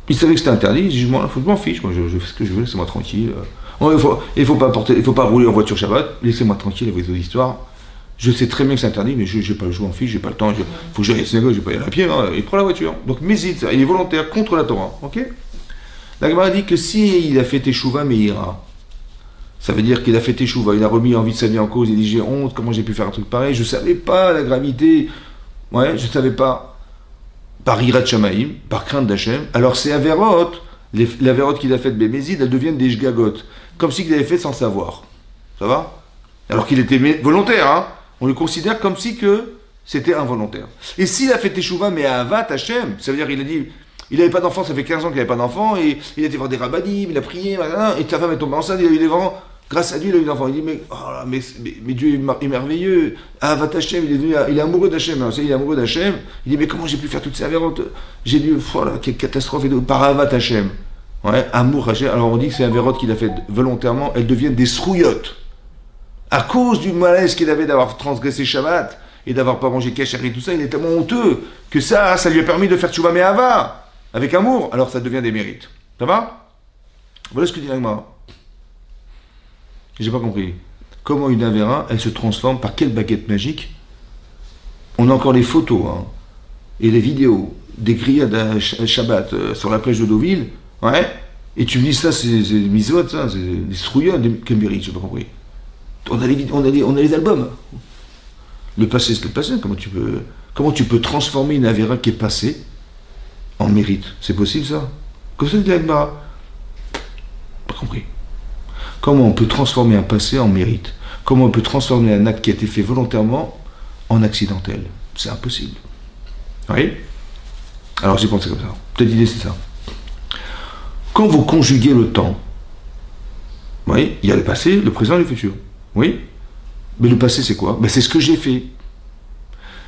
Il savait que c'était interdit, il dit je m'en fiche, moi je fais ce que je veux, laissez-moi tranquille. Il faut pas rouler en voiture Shabbat, laissez-moi tranquille avec vos histoires. Je sais très bien que c'est interdit, mais je n'ai pas le choix en fille, j'ai pas le temps, il faut que j'aille à la synagogue, je vais pas y aller à pied, hein, il prend la voiture. Donc Mézid, il est volontaire contre la Torah, ok? La Gemara dit que si il a fait Teshuvah, mais il ira. Ça veut dire qu'il a fait Teshuvah, il a remis envie de sa vie en cause, il dit j'ai honte, comment j'ai pu faire un truc pareil, je savais pas la gravité, ouais, je savais pas. Par Hirat Shamaim, par crainte d'Hachem, alors c'est Averot, les Averot qu'il a fait de Bémézid, elles deviennent des Jgagot, comme s'il avait fait sans savoir. Ça va? Alors qu'il était volontaire, hein? On le considère comme si que c'était involontaire. Et s'il a fait Teshuvah, mais à Avat Hachem, ça veut dire qu'il a dit, il n'avait pas d'enfant, ça fait 15 ans qu'il n'avait pas d'enfant, et il a été voir des rabbinim, il a prié, et sa femme est tombée enceinte, il a eu des enfants, grâce à Dieu, il a eu des enfants. Il dit, mais Dieu est merveilleux, Avat Hachem, il est amoureux d'Hachem, hein, il est amoureux d'Hachem, il dit, mais comment j'ai pu faire toutes ces avérantes? J'ai dit, voilà, quelle catastrophe, par Avat Hachem. Ouais, amour Hachem, alors on dit que c'est avérote qu'il a fait volontairement, elles deviennent des srouillottes. À cause du malaise qu'il avait d'avoir transgressé Shabbat et d'avoir pas mangé kasher et tout ça, il est tellement honteux que ça lui a permis de faire tchouva me'ava avec amour. Alors ça devient des mérites. Ça va? Voilà ce que dit l'Agmara. J'ai pas compris. Comment une avéra, elle se transforme par quelle baguette magique? On a encore les photos hein, et les vidéos des grillades à Shabbat sur la plage de Deauville. Ouais. Et tu me dis ça, c'est des misotes, ça, c'est des strouillottes, quel mérite, j'ai pas compris. On a les albums. Le passé, c'est le passé. Comment tu peux transformer une avéra qui est passée en mérite? C'est possible, ça? Comme ça, dit l'Agmara. Pas compris. Comment on peut transformer un passé en mérite? Comment on peut transformer un acte qui a été fait volontairement en accidentel? C'est impossible. Oui? Alors j'ai pensé comme ça. Peut-être l'idée, c'est ça. Quand vous conjuguez le temps, oui, il y a le passé, le présent et le futur. Oui, mais le passé c'est quoi? Ben, c'est ce que j'ai fait.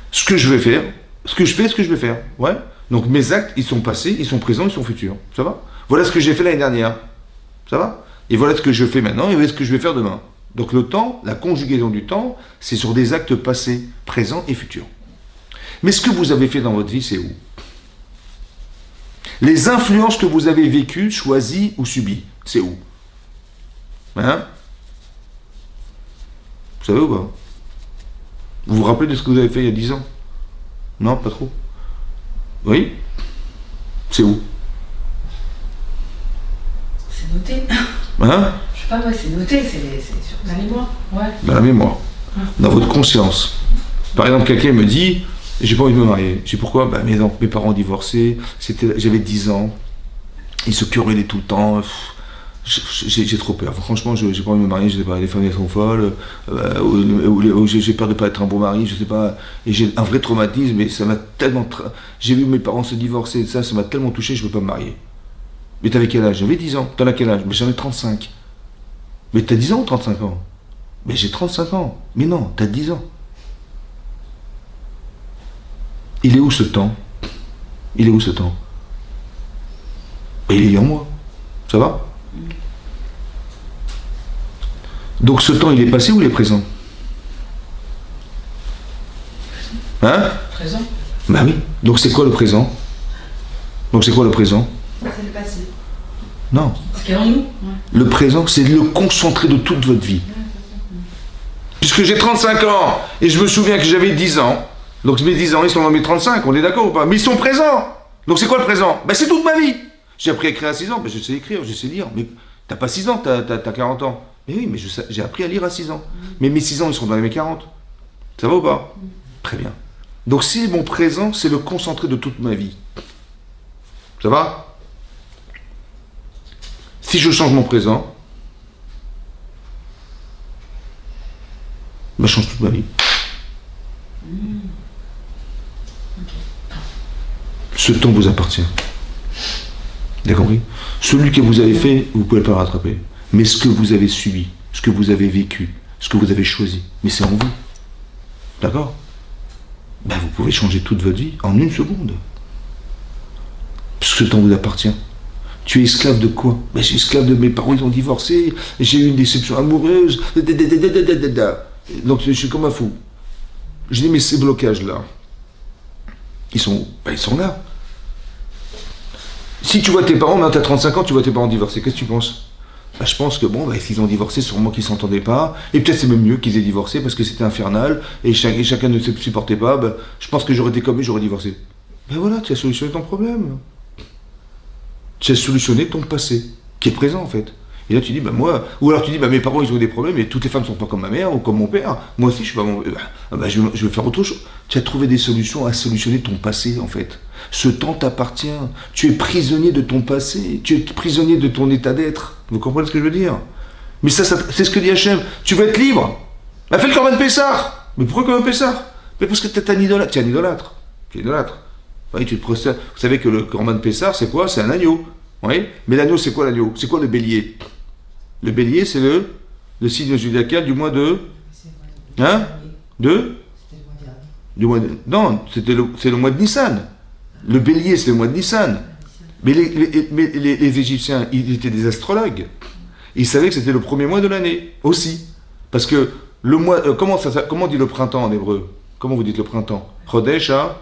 Ce que je vais faire, ce que je fais, ce que je vais faire. Ouais. Donc mes actes, ils sont passés, ils sont présents, ils sont futurs. Ça va? Voilà ce que j'ai fait l'année dernière. Ça va? Et voilà ce que je fais maintenant et voilà ce que je vais faire demain. Donc le temps, la conjugaison du temps, c'est sur des actes passés, présents et futurs. Mais ce que vous avez fait dans votre vie, c'est où? Les influences que vous avez vécues, choisies ou subies, c'est où? Hein? Vous savez ou pas? Vous vous rappelez de ce que vous avez fait il y a 10 ans? Non, pas trop. Oui? C'est où? C'est noté. Hein? Je sais pas, moi, c'est noté, c'est sur la mémoire. Ouais. Dans la mémoire. Dans votre conscience. Par exemple, quelqu'un me dit, j'ai pas envie de me marier. Je sais pourquoi? Ben, mes parents divorcés, j'avais 10 ans, ils se querellaient tout le temps. J'ai trop peur. Franchement, j'ai pas envie de me marier, je sais pas, les familles sont folles, ou j'ai peur de pas être un bon mari, je sais pas. Et j'ai un vrai traumatisme, et ça m'a tellement. J'ai vu mes parents se divorcer, ça m'a tellement touché, je veux pas me marier. Mais t'avais quel âge? J'avais 10 ans. T'en as quel âge? Mais j'en ai 35. Mais t'as 10 ans ou 35 ans? Mais j'ai 35 ans. Mais non, t'as 10 ans. Il est où ce temps? Il est où ce temps? Il est en moi. Ça va? Donc ce temps, il est passé ou il est présent? Hein? Présent. Ben oui. Donc c'est quoi le présent? Donc c'est quoi le présent? C'est le passé. Non. Ce qui est en nous. Ouais. Le présent, c'est le concentré de toute votre vie. Puisque j'ai 35 ans, et je me souviens que j'avais 10 ans, donc mes 10 ans, ils sont dans mes 35, on est d'accord ou pas? Mais ils sont présents. Donc c'est quoi le présent? Ben c'est toute ma vie. J'ai appris à écrire à 6 ans, ben je sais écrire, je sais lire. Mais t'as pas 6 ans, t'as 40 ans. Mais oui, mais j'ai appris à lire à 6 ans. Mais mes 6 ans, ils sont dans mes 40. Ça va ou pas? Très bien. Donc si mon présent, c'est le concentré de toute ma vie. Ça va? Si je change mon présent, ben, je change toute ma vie. Ce temps vous appartient. Vous avez compris? Celui que vous avez fait, vous ne pouvez pas le rattraper. Mais ce que vous avez subi, ce que vous avez vécu, ce que vous avez choisi, mais c'est en vous. D'accord? Ben, vous pouvez changer toute votre vie en une seconde. Parce que ce temps vous appartient. Tu es esclave de quoi? Ben, je suis esclave de mes parents, ils ont divorcé, j'ai eu une déception amoureuse, donc je suis comme un fou. Je dis, mais ces blocages-là, ils sont là. Si tu vois tes parents, maintenant tu as 35 ans, tu vois tes parents divorcés, qu'est-ce que tu penses? Bah, je pense que bon, bah, s'ils ont divorcé, sûrement qu'ils s'entendaient pas. Et peut-être c'est même mieux qu'ils aient divorcé parce que c'était infernal et chacun ne se supportait pas. Bah, je pense que j'aurais été comme eux, j'aurais divorcé. Ben voilà, tu as solutionné ton problème. Tu as solutionné ton passé, qui est présent en fait. Et là tu dis, bah moi, ou alors tu dis, bah mes parents ils ont eu des problèmes et toutes les femmes sont pas comme ma mère ou comme mon père. Moi aussi je suis pas mon. Je vais faire autre chose. Tu as trouvé des solutions à solutionner ton passé en fait. Ce temps t'appartient. Tu es prisonnier de ton passé. Tu es prisonnier de ton état d'être. Vous comprenez ce que je veux dire? Mais ça c'est ce que dit Hachem. Tu veux être libre? Bah fais le Corban Pessah. Mais pourquoi Corban Pessah? Mais parce que tu es un idolâtre. Tu es un idolâtre. Tu es idolâtre. Oui, vous savez que le Corban Pessah c'est quoi? C'est un agneau. Oui. Mais l'agneau c'est quoi l'agneau? C'est quoi le bélier? Le bélier, c'est le signe zodiacal du mois de... Hein? Non, c'est le mois de Nissan. Le bélier, c'est le mois de Nissan. Mais les Égyptiens, ils étaient des astrologues. Ils savaient que c'était le premier mois de l'année, aussi. Parce que le mois... comment on dit le printemps en hébreu? Comment vous dites le printemps? Chodesh à...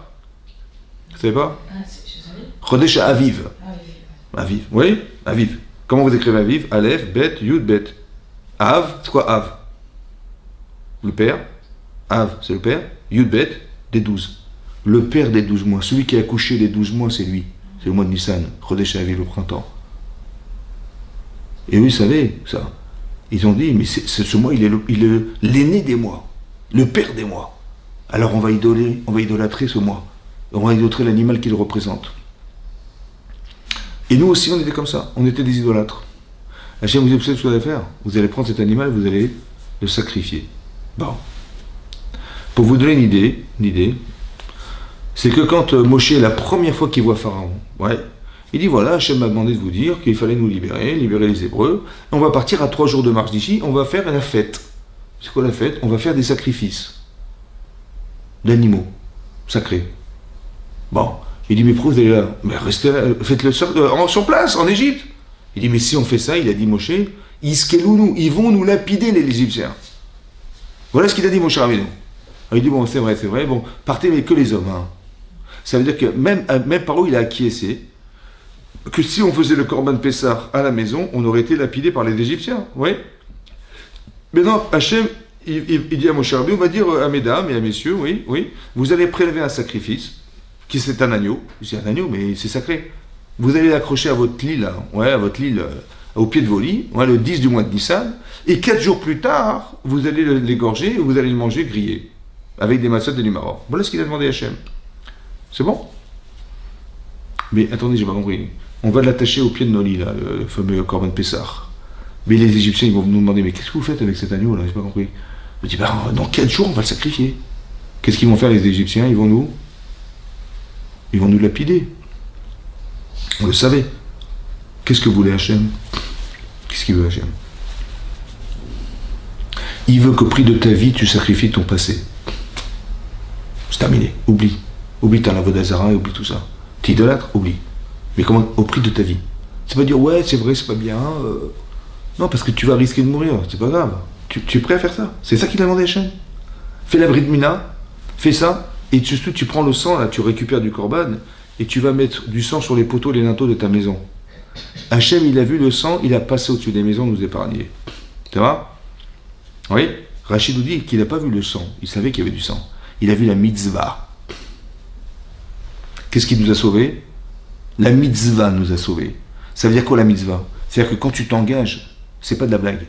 Vous savez pas? Chodesh à Aviv. Aviv, oui? Aviv. Comment vous écrivez Aviv? Aleph, Bet, Yud, Bet. Av, c'est quoi Av? Le père. Av, c'est le père. Yud, Bet, des 12. Le père des 12 mois. Celui qui a accouché des 12 mois, c'est lui. C'est le mois de Nissan. Chodesh Aviv, le printemps. Et eux, ils savaient ça. Ils ont dit, mais ce mois, il est l'aîné des mois. Le père des mois. Alors on va idolâtrer ce mois. On va idolâtrer l'animal qu'il représente. Et nous aussi, on était comme ça. On était des idolâtres. Hachem vous dit, vous savez ce que vous allez faire? Vous allez prendre cet animal, vous allez le sacrifier. Bon. Pour vous donner une idée, c'est que quand Moshe, la première fois qu'il voit Pharaon, ouais, il dit, voilà, Hachem m'a demandé de vous dire qu'il fallait nous libérer les Hébreux. On va partir à 3 jours de marche d'ici, on va faire la fête. C'est quoi la fête? On va faire des sacrifices d'animaux sacrés. Bon. Il dit, mais pourquoi vous allez là? Mais restez là, faites-le sur place, en Égypte. Il dit, mais si on fait ça, il a dit Moshe, ils vont nous lapider les Égyptiens. Voilà ce qu'il a dit Moshe Rabbeinu. Il dit, bon, c'est vrai, bon, partez, mais que les hommes. Hein. Ça veut dire que même Paro, il a acquiescé que si on faisait le Corban Pessah à la maison, on aurait été lapidé par les Égyptiens. Oui. Mais non, Hachem, il dit à Moshe Rabbeinu, on va dire à mesdames et à messieurs, oui, vous allez prélever un sacrifice, qui c'est un agneau. C'est un agneau, mais c'est sacré. Vous allez l'accrocher à votre lit, là, à votre lit, au pied de vos lits, le 10 du mois de Nissan, et 4 jours plus tard, vous allez l'égorger et vous allez le manger grillé, avec des matzot et du maror. Voilà ce qu'il a demandé à Hachem. C'est bon? Mais attendez, j'ai pas compris. On va l'attacher au pied de nos lits, là, le fameux Corban Pessah. Mais les Égyptiens, ils vont nous demander, mais qu'est-ce que vous faites avec cet agneau, là? J'ai pas compris. Je dis, dans 4 jours, on va le sacrifier. Qu'est-ce qu'ils vont faire, les Égyptiens? Ils vont nous lapider. On le savait. Qu'est-ce que voulait Hachem? Qu'est-ce qu'il veut Hachem? Il veut qu'au prix de ta vie, tu sacrifies ton passé. C'est terminé. Oublie. Oublie ta Avodah-Zara et oublie tout ça. T'es idolâtre? Oublie. Mais comment? Au prix de ta vie. C'est pas dire, ouais, c'est vrai, c'est pas bien. Non, parce que tu vas risquer de mourir. C'est pas grave. Tu es prêt à faire ça? C'est ça qu'il a demandé à Hachem. Fais la Brit Mina. Fais ça. Et surtout, tu prends le sang, là, tu récupères du Corban, et tu vas mettre du sang sur les poteaux, les linteaux de ta maison. Hachem, il a vu le sang, il a passé au-dessus des maisons, nous épargner. Ça va? Oui? Rachid nous dit qu'il n'a pas vu le sang, il savait qu'il y avait du sang. Il a vu la mitzvah. Qu'est-ce qui nous a sauvés? La mitzvah nous a sauvés. Ça veut dire quoi la mitzvah? C'est-à-dire que quand tu t'engages, c'est pas de la blague.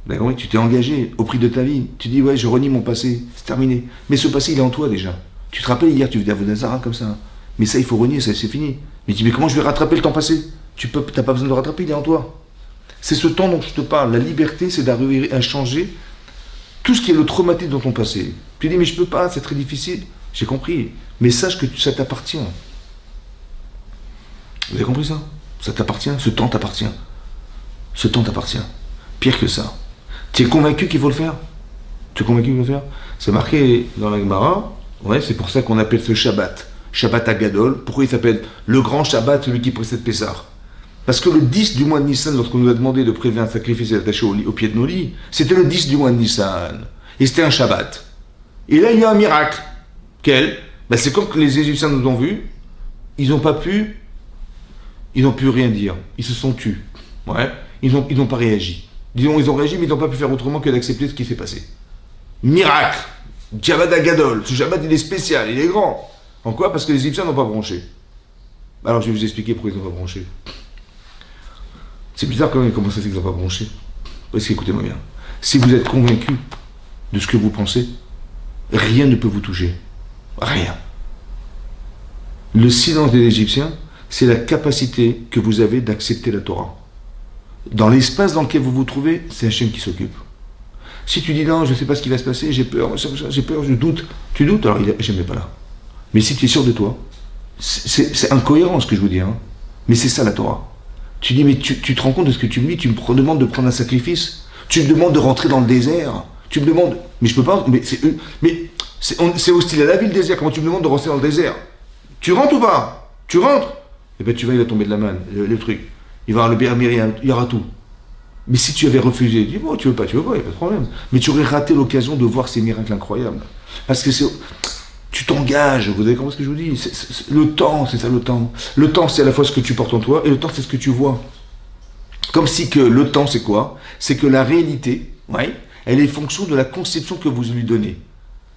D'accord, oui, tu t'es engagé au prix de ta vie. Tu dis, ouais, je renie mon passé, c'est terminé. Mais ce passé, il est en toi déjà. Tu te rappelles hier, tu faisais Avodah Zara comme ça. Mais ça, il faut renier, ça, c'est fini. Mais tu dis, mais comment je vais rattraper le temps passé? Tu n'as pas besoin de le rattraper, il est en toi. C'est ce temps dont je te parle. La liberté, c'est d'arriver à changer tout ce qui est le traumatisme dans ton passé. Tu dis, mais je peux pas, c'est très difficile. J'ai compris. Mais sache que ça t'appartient. Vous avez compris ça? Ça t'appartient, ce temps t'appartient. Ce temps t'appartient. Pire que ça. Tu es convaincu qu'il faut le faire? Tu es convaincu qu'il faut le faire? C'est marqué dans la Gemara. Ouais, c'est pour ça qu'on appelle ce Shabbat. Shabbat Agadol. Pourquoi il s'appelle le grand Shabbat, celui qui précède Pessah? Parce que le 10 du mois de Nissan, lorsqu'on nous a demandé de prélever un sacrifice et d'attacher au pied de nos lits, c'était le 10 du mois de Nissan. Et c'était un Shabbat. Et là, il y a un miracle. Quel? C'est comme que les Égyptiens nous ont vus, ils n'ont pu rien dire. Ils se sont tus. Ouais. ils n'ont pas réagi. Disons, ils ont réagi, mais ils n'ont pas pu faire autrement que d'accepter ce qui s'est passé. Miracle. Shabbat Agadol. Ce Shabbat, il est spécial, il est grand. En quoi? Parce que les Égyptiens n'ont pas bronché. Alors, je vais vous expliquer pourquoi ils n'ont pas bronché. C'est bizarre quand même comment ça se fait qu'ils n'ont pas bronché. Parce qu'écoutez-moi bien. Si vous êtes convaincu de ce que vous pensez, rien ne peut vous toucher. Rien. Le silence des Égyptiens, c'est la capacité que vous avez d'accepter la Torah. Dans l'espace dans lequel vous vous trouvez, c'est Hachem qui s'occupe. Si tu dis non, je ne sais pas ce qui va se passer, j'ai peur, je doute, tu doutes, alors Hachem n'est pas là. Mais si tu es sûr de toi, c'est incohérent ce que je vous dis, hein. Mais c'est ça la Torah. Tu dis, mais tu te rends compte de ce que tu me dis, tu me demandes de prendre un sacrifice, tu me demandes de rentrer dans le désert, tu me demandes, mais je peux pas, mais c'est hostile à la vie le désert, comment tu me demandes de rentrer dans le désert? Tu rentres ou pas? Tu rentres? Eh bien tu vas, il va tomber de la manne, le truc. Il va y avoir le Béar Myriam, il y aura tout. Mais si tu avais refusé, dis bon, tu veux pas, il n'y a pas de problème. Mais tu aurais raté l'occasion de voir ces miracles incroyables. Parce que tu t'engages, vous avez compris ce que je vous dis? Le temps, c'est ça le temps. Le temps, c'est à la fois ce que tu portes en toi, et le temps, c'est ce que tu vois. Comme si que le temps, c'est quoi? C'est que la réalité, ouais, elle est fonction de la conception que vous lui donnez.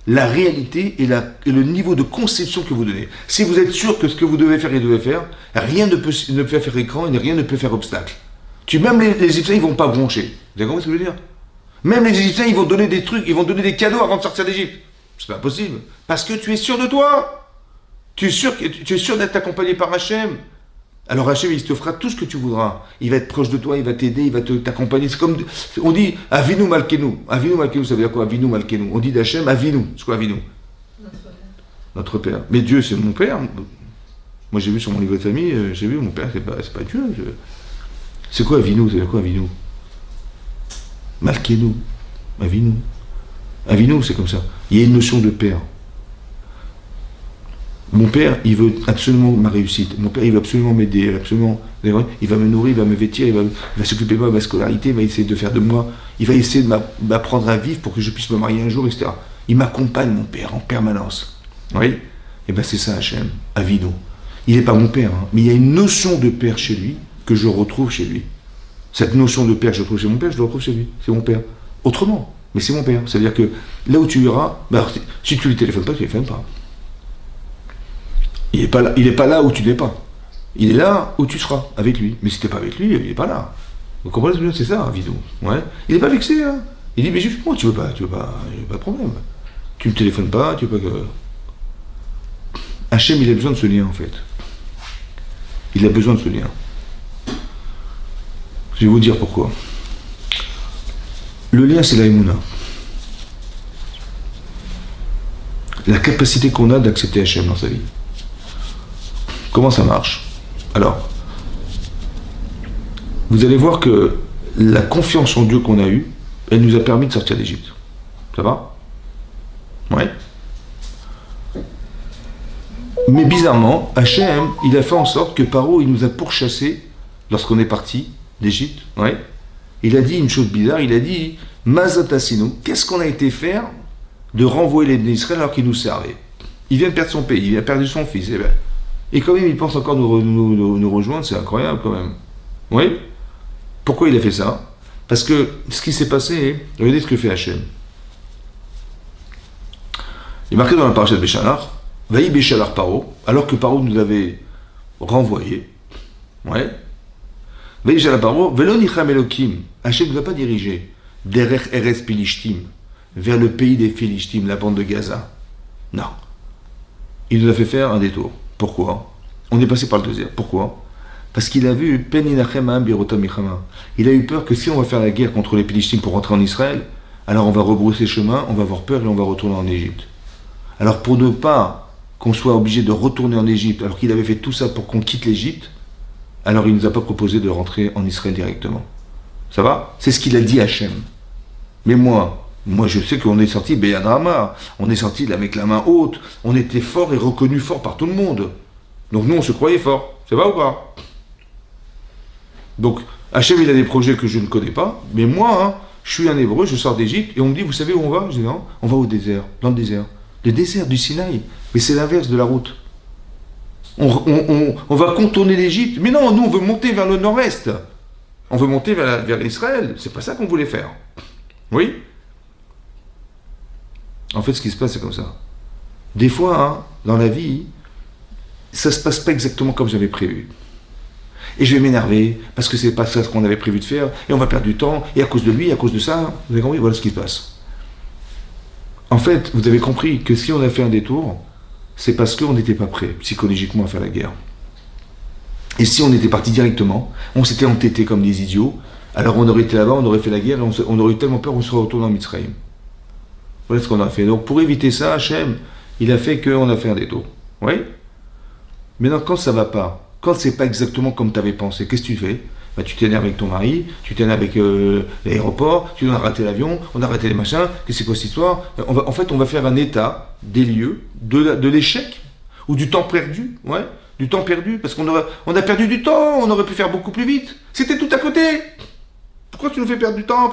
La réalité et le niveau de conception que vous donnez. Si vous êtes sûr que ce que vous devez faire, rien ne peut faire écran et rien ne peut faire obstacle. Même les Égyptiens, ils ne vont pas broncher. Vous avez compris ce que je veux dire? Même les Égyptiens, ils vont donner des trucs, ils vont donner des cadeaux avant de sortir d'Égypte. C'est pas possible. Parce que tu es sûr de toi. Tu es sûr d'être accompagné par Hachem. Alors Hachem, il te fera tout ce que tu voudras. Il va être proche de toi, il va t'aider, il va t'accompagner. C'est comme, on dit, Avinu Malkenu. Avinu Malkenu, ça veut dire quoi? Avinu Malkenu. On dit d'Hachem, Avinu. C'est quoi Avinu? Notre Père. Mais Dieu, c'est mon Père. Moi, j'ai vu sur mon livre de famille, j'ai vu, mon Père, c'est pas Dieu. C'est quoi Avinu? C'est quoi Avinu? Malkenu. Avinu. Avinu, c'est comme ça. Il y a une notion de Père. Mon père, il veut absolument ma réussite. Mon père, il veut absolument m'aider, absolument. Il va me nourrir, il va me vêtir, il va s'occuper de moi, de ma scolarité, il va essayer de faire de moi. Il va essayer de m'apprendre à vivre pour que je puisse me marier un jour, etc. Il m'accompagne, mon père, en permanence. Oui? Et bien c'est ça, Hachem, Avinu. Il n'est pas mon père, hein, mais il y a une notion de père chez lui que je retrouve chez lui. Cette notion de père que je retrouve chez mon père, je le retrouve chez lui. C'est mon père. Autrement, mais c'est mon père. C'est-à-dire que là où tu iras, alors, si tu ne lui téléphones pas, tu ne téléphones pas. Il n'est pas là où tu n'es pas. Il est là où tu seras, avec lui. Mais si tu n'es pas avec lui, il n'est pas là. Vous comprenez ce que c'est ça, Vidou? Ouais. Il n'est pas vexé, hein. Il dit, mais juste moi, tu veux pas, il n'y a pas de problème. Tu ne me téléphones pas, tu veux pas que... Hachem, il a besoin de ce lien, en fait. Il a besoin de ce lien. Je vais vous dire pourquoi. Le lien, c'est la Emouna. La capacité qu'on a d'accepter Hachem dans sa vie. Comment ça marche? Alors, vous allez voir que la confiance en Dieu qu'on a eue, elle nous a permis de sortir d'Égypte. Ça va? Ouais. Mais bizarrement, Hachem, il a fait en sorte que Paro, il nous a pourchassés lorsqu'on est parti d'Égypte. Ouais. Il a dit une chose bizarre, il a dit Mazotassino, qu'est-ce qu'on a été faire de renvoyer les Israël alors qu'ils nous servaient? Il vient de perdre son pays, il a perdu son fils. Et quand même, il pense encore nous rejoindre, c'est incroyable quand même. Oui? Pourquoi il a fait ça? Parce que ce qui s'est passé, regardez ce que fait Hachem. Il est marqué dans la paracha de Béchalar, Vaï Béchalar Paro, alors que Paro nous avait renvoyés. Ouais? Vaï Béchalar Paro, Velo Nicham Elokim, Hachem ne nous a pas dirigé, derech Eres Pilishtim, vers le pays des Philistines, la bande de Gaza. Non. Il nous a fait faire un détour. Pourquoi? On est passé par le désert. Pourquoi? Parce qu'il a vu il a eu peur que si on va faire la guerre contre les Philistines pour rentrer en Israël, alors on va rebrousser chemin, on va avoir peur et on va retourner en Égypte. Alors pour ne pas qu'on soit obligé de retourner en Égypte, alors qu'il avait fait tout ça pour qu'on quitte l'Égypte, alors il ne nous a pas proposé de rentrer en Israël directement. Ça va? C'est ce qu'il a dit à Hachem. Mais moi je sais qu'on est sorti Beyadrama, on est sorti avec la main haute, on était fort et reconnu fort par tout le monde. Donc nous on se croyait fort, ça va ou pas? Donc Hachem il a des projets que je ne connais pas, mais moi, hein, je suis un hébreu, je sors d'Égypte, et on me dit, vous savez où on va? Je dis non, on va au désert, dans le désert. Le désert du Sinaï, mais c'est l'inverse de la route. On va contourner l'Égypte, mais non, nous on veut monter vers le nord-est. On veut monter vers Israël. C'est pas ça qu'on voulait faire. Oui. En fait, ce qui se passe, c'est comme ça. Des fois, hein, dans la vie, ça se passe pas exactement comme j'avais prévu. Et je vais m'énerver, parce que c'est pas ça ce qu'on avait prévu de faire, et on va perdre du temps, et à cause de lui, à cause de ça, vous avez compris, voilà ce qui se passe. En fait, vous avez compris que si on a fait un détour, c'est parce qu'on n'était pas prêt, psychologiquement, à faire la guerre. Et si on était parti directement, on s'était entêté comme des idiots, alors on aurait été là-bas, on aurait fait la guerre, et on aurait eu tellement peur, on serait retourné en Mitzrayim. Voilà ce qu'on a fait. Donc pour éviter ça, Hachem, il a fait qu'on a fait un détour. Oui. Maintenant, quand ça va pas, quand c'est pas exactement comme tu avais pensé, qu'est-ce que tu fais? Bah, tu t'énerves avec ton mari, tu t'énerves avec l'aéroport, tu as raté l'avion, on a raté les machins, qu'est-ce que c'est quoi cette histoire? En fait, on va faire un état des lieux, de l'échec, ou du temps perdu, ouais, du temps perdu, parce on a perdu du temps, on aurait pu faire beaucoup plus vite. C'était tout à côté. Pourquoi tu nous fais perdre du temps?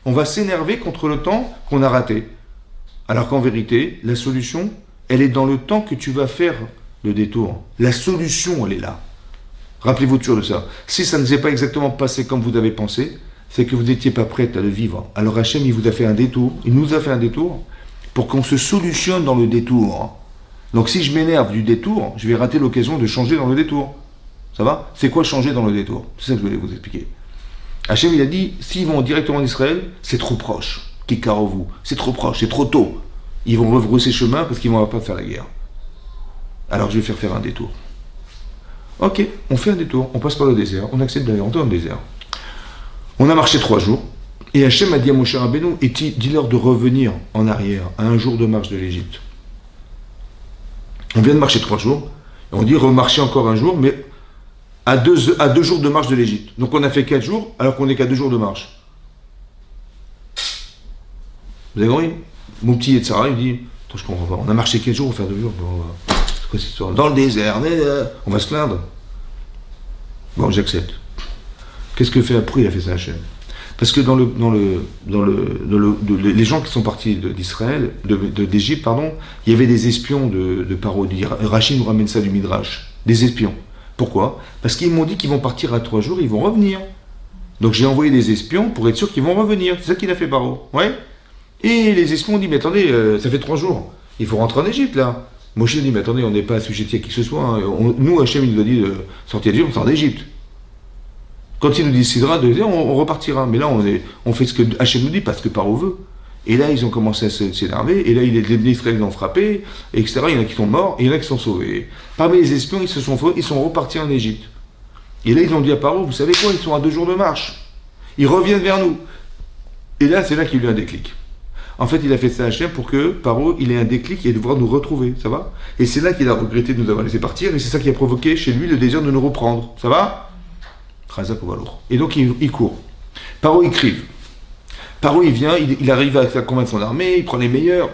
On va s'énerver contre le temps qu'on a raté. Alors qu'en vérité, la solution, elle est dans le temps que tu vas faire le détour. La solution, elle est là. Rappelez-vous toujours de ça. Si ça ne s'est pas exactement passé comme vous avez pensé, c'est que vous n'étiez pas prête à le vivre. Alors Hachem, il vous a fait un détour, il nous a fait un détour pour qu'on se solutionne dans le détour. Donc si je m'énerve du détour, je vais rater l'occasion de changer dans le détour. Ça va? C'est quoi changer dans le détour? C'est ça que je voulais vous expliquer. Hachem, il a dit, s'ils vont directement en Israël, c'est trop proche. Kikarovu, c'est trop proche, c'est trop tôt. Ils vont rebrousser chemin parce qu'ils ne vont pas faire la guerre. Alors je vais faire un détour. Ok, on fait un détour, on passe par le désert, on accepte d'aller rentrer dans le désert. On a marché 3 jours, et Hachem a dit à Moshe Rabbeinu, et dis-leur de revenir en arrière, à un jour de marche de l'Égypte. On vient de marcher 3 jours, et on dit remarcher encore un jour, mais à 2 jours de marche de l'Égypte. Donc on a fait 4 jours, alors qu'on n'est qu'à 2 jours de marche. Vous avez compris? Mon petit Yetzara, il dit, attends, je comprends pas, on a marché 4 jours, on va faire 2 jours. C'est quoi cette histoire? Dans le désert, on va se plaindre. Bon, j'accepte. Qu'est-ce que fait après? Il a fait ça Hachem. Parce que les gens qui sont partis d'Israël, d'Égypte, pardon, il y avait des espions de Paro. Rachid nous ramène ça du Midrash. Des espions. Pourquoi? Parce qu'ils m'ont dit qu'ils vont partir à 3 jours, ils vont revenir. Donc j'ai envoyé des espions pour être sûr qu'ils vont revenir. C'est ça qu'il a fait Paro. Ouais. Et les espions ont dit, mais attendez, ça fait 3 jours. Il faut rentrer en Égypte là. Moshe dit, mais attendez, on n'est pas assujetti à qui que ce soit. Hein. Nous, Hachem, il nous a dit de sortir d'Égypte, on sort d'Égypte. Quand il nous décidera de dire, on repartira. Mais là, on fait ce que Hachem nous dit parce que Paro veut. Et là, ils ont commencé à s'énerver. Et là, les Israéliens ont frappé, etc. Il y en a qui sont morts et il y en a qui sont sauvés. Parmi les espions, ils sont repartis en Égypte. Et là, ils ont dit à Paro, vous savez quoi, ils sont à 2 jours de marche. Ils reviennent vers nous. Et là, c'est là qu'il y a eu un déclic. En fait, il a fait ça à Hachem pour que Paro, il ait un déclic et devoir nous retrouver, ça va? Et c'est là qu'il a regretté de nous avoir laissé partir, et c'est ça qui a provoqué chez lui le désir de nous reprendre, ça va? Et donc il court. Paro, il crive. Paro, il vient, il arrive à convaincre son armée, il prend les meilleurs.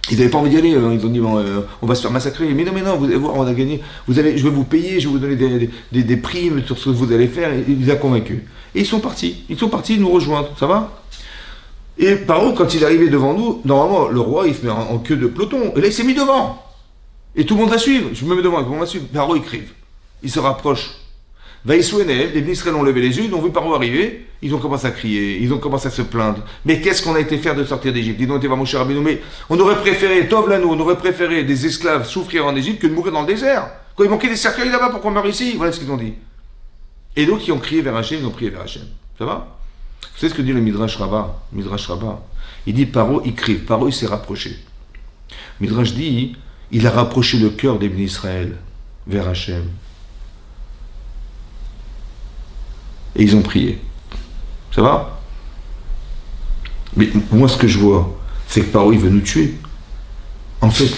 Ils n'avaient pas envie d'y aller, ils ont dit, bon, on va se faire massacrer. Mais non, vous allez voir, on a gagné. Je vais vous payer, je vais vous donner des primes sur ce que vous allez faire. Et il les a convaincus. Et ils sont partis nous rejoindre, ça va? Et Paro, quand il est arrivé devant nous, normalement, le roi, il se met en queue de peloton. Et là, il s'est mis devant. Et tout le monde va suivre. Je me mets devant, tout le monde va suivre. Paro, il crive. Il se rapproche. Vaïsouenev, les ministres ont levé les yeux, ils ont vu Paro arriver, ils ont commencé à crier, ils ont commencé à se plaindre. Mais qu'est-ce qu'on a été faire de sortir d'Égypte? Ils ont été voir Moshe Rabbeinu, mais on aurait préféré, Tov Lano, on aurait préféré des esclaves souffrir en Égypte que de mourir dans le désert. Quand il manquait des cercueils là-bas pour qu'on meure ici, voilà ce qu'ils ont dit. Et donc, ils ont crié vers Hachem, ils ont prié vers Hachem. Ça va? Vous savez ce que dit le Midrash Rabbah? Il dit Paro, il crie. Paro, il s'est rapproché. Midrash dit, il a rapproché le cœur des bénis Israël vers Hachem. Et ils ont prié. Ça va? Mais moi, ce que je vois, c'est que Paro, il veut nous tuer. En fait,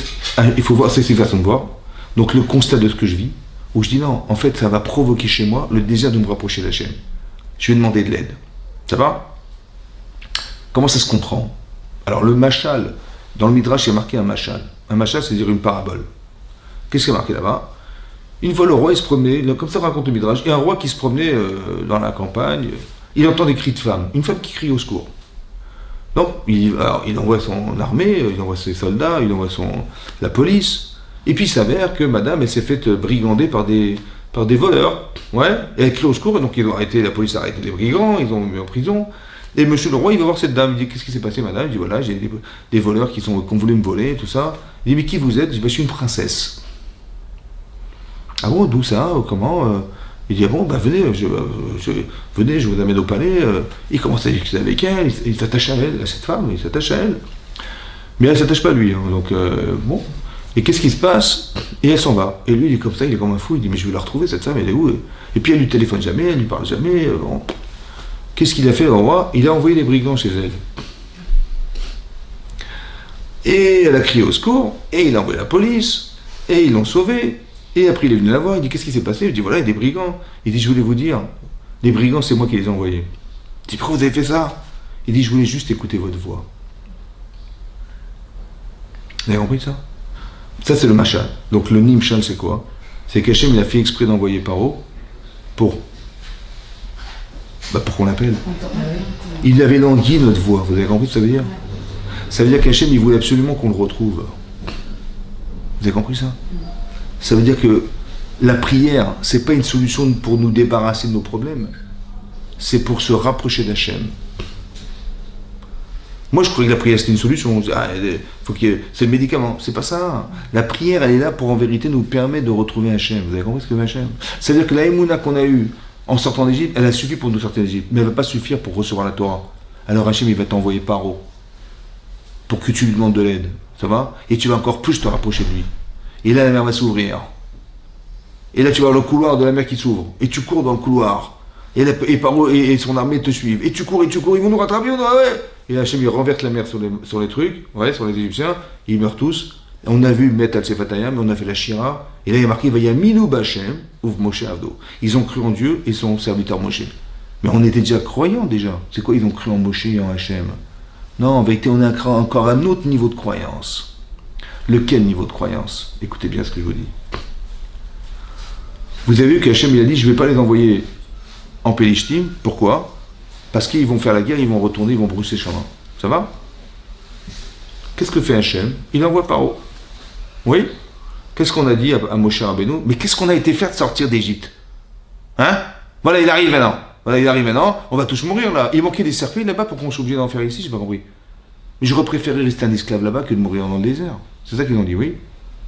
il faut voir, c'est ses façons de voir. Donc, le constat de ce que je vis, où je dis non, en fait, ça va provoquer chez moi le désir de me rapprocher d'Hachem. Je vais demander de l'aide. Ça va? Comment ça se comprend? Alors le machal, dans le Midrash, il y a marqué un machal. Un machal, c'est-à-dire une parabole. Qu'est-ce qui est marqué là-bas? Une fois le roi, il se promenait, comme ça raconte le Midrash, il y a un roi qui se promenait dans la campagne, il entend des cris de femmes, une femme qui crie au secours. Donc, il envoie son armée, il envoie ses soldats, il envoie la police, et puis il s'avère que madame, elle s'est faite brigander par des par des voleurs, ouais, et elle crie au secours, et donc ils ont arrêté, la police a arrêté les brigands, ils ont mis en prison, et monsieur le roi, il va voir cette dame, il dit, qu'est-ce qui s'est passé, madame? Il dit, voilà, j'ai des voleurs qui ont voulu me voler, tout ça. Il dit, mais qui vous êtes? Je dis, bah, je suis une princesse. Ah bon, d'où ça? Comment? Il dit, ah bon, bah venez, venez, je vous amène au palais. Il commence à discuter avec elle, il s'attache à elle, à cette femme, il s'attache à elle. Mais elle ne s'attache pas à lui, hein, donc bon. Et qu'est-ce qui se passe? Et elle s'en va. Et lui, il est comme ça, il est comme un fou, il dit, mais je vais la retrouver, cette femme, elle est où? Et puis elle lui téléphone jamais, elle lui parle jamais. Bon. Qu'est-ce qu'il a fait, le roi? Il a envoyé des brigands chez elle. Et elle a crié au secours, et il a envoyé la police, et ils l'ont sauvée. Et après, il est venu la voir, il dit, qu'est-ce qui s'est passé? Je dis, voilà, il y a des brigands. Il dit, je voulais vous dire, les brigands, c'est moi qui les ai envoyés. Je dis, pourquoi vous avez fait ça? Il dit, je voulais juste écouter votre voix. Vous avez compris ça? Ça, c'est le machal. Donc, le nimshal, c'est quoi? C'est qu'Hachem, il a fait exprès d'envoyer Paro pour qu'on l'appelle. Il avait langui notre voix. Vous avez compris ce que ça veut dire? Ça veut dire qu'Hachem, il voulait absolument qu'on le retrouve. Vous avez compris ça? Ça veut dire que la prière, c'est pas une solution pour nous débarrasser de nos problèmes. C'est pour se rapprocher d'Hachem. Moi, je croyais que la prière, c'était une solution. C'est le médicament. C'est pas ça. La prière, elle est là pour, en vérité, nous permettre de retrouver Hachem. Vous avez compris ce que c'est Hachem? C'est-à-dire que la émouna qu'on a eue en sortant d'Égypte, elle a suffi pour nous sortir d'Égypte. Mais elle ne va pas suffire pour recevoir la Torah. Alors Hachem, il va t'envoyer Paro pour que tu lui demandes de l'aide. Ça va? Et tu vas encore plus te rapprocher de lui. Et là, la mer va s'ouvrir. Et là, tu vas voir le couloir de la mer qui s'ouvre. Et tu cours dans le couloir. Et Paro et son armée te suivent. Et tu cours, ils vont nous rattraper. Ouais. Et Hachem, il renverse la mer sur les trucs, ouais, sur les Égyptiens. Ils meurent tous. On a vu Met al-Sefatayam, mais on a fait la Shira. Et là, il y a marqué Vayaminu B'Hachem, Uv Moshe Avdo. Ils ont cru en Dieu et son serviteur Moshe. Mais on était déjà croyants, déjà. C'est quoi, ils ont cru en Moshe et en Hachem? Non, en vérité, on a encore un autre niveau de croyance. Lequel niveau de croyance? Écoutez bien ce que je vous dis. Vous avez vu qu'Hachem, il a dit, je ne vais pas les envoyer en Pélishtim. Pourquoi? Parce qu'ils vont faire la guerre, ils vont retourner, ils vont brûler Shama. Ça va? Qu'est-ce que fait Hachem? Il envoie Paro. Oui? Qu'est-ce qu'on a dit à Moshe Rabbeinu? Mais qu'est-ce qu'on a été faire de sortir d'Égypte? Hein? Voilà, il arrive maintenant. On va tous mourir là. Il manquait des cercueils là-bas pour qu'on soit obligé d'en faire ici, j'ai pas compris. Mais j'aurais préféré rester un esclave là-bas que de mourir dans le désert. C'est ça qu'ils ont dit, oui?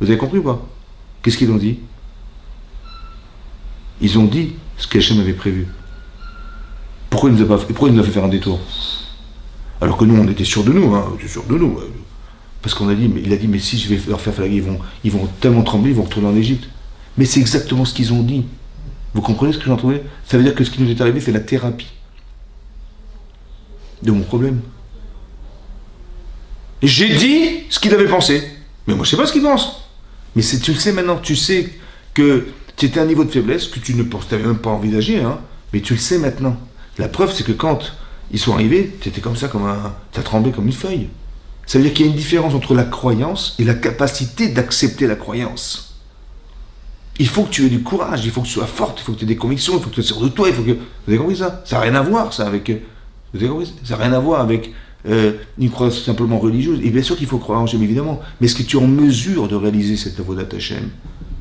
Vous avez compris ou pas? Qu'est-ce qu'ils ont dit? Ils ont dit ce qu'Hachem avait prévu. Pourquoi il nous a fait faire un détour? Alors que nous, on était sûrs de nous, hein, parce qu'on a dit, mais il a dit, mais si je vais leur faire la guerre, ils vont tellement trembler, ils vont retourner en Égypte. Mais c'est exactement ce qu'ils ont dit. Vous comprenez ce que j'en trouvais? Ça veut dire que ce qui nous est arrivé, c'est la thérapie de mon problème. J'ai dit ce qu'il avait pensé. Mais moi, je sais pas ce qu'il pense. Mais tu le sais maintenant, tu sais que tu étais à un niveau de faiblesse que tu n'avais même pas envisagé, hein, mais tu le sais maintenant. La preuve, c'est que quand ils sont arrivés, tu étais comme ça, tu as tremblé comme une feuille. Ça veut dire qu'il y a une différence entre la croyance et la capacité d'accepter la croyance. Il faut que tu aies du courage, il faut que tu sois forte, il faut que tu aies des convictions, il faut que tu sois sûr de toi, il faut que... Vous avez compris ça? Ça n'a rien à voir, ça, avec... Vous avez compris ça? Ça n'a rien à voir avec une croyance simplement religieuse. Et bien sûr qu'il faut croire en Hachem, évidemment. Mais est-ce que tu es en mesure de réaliser cette avodat Hachem?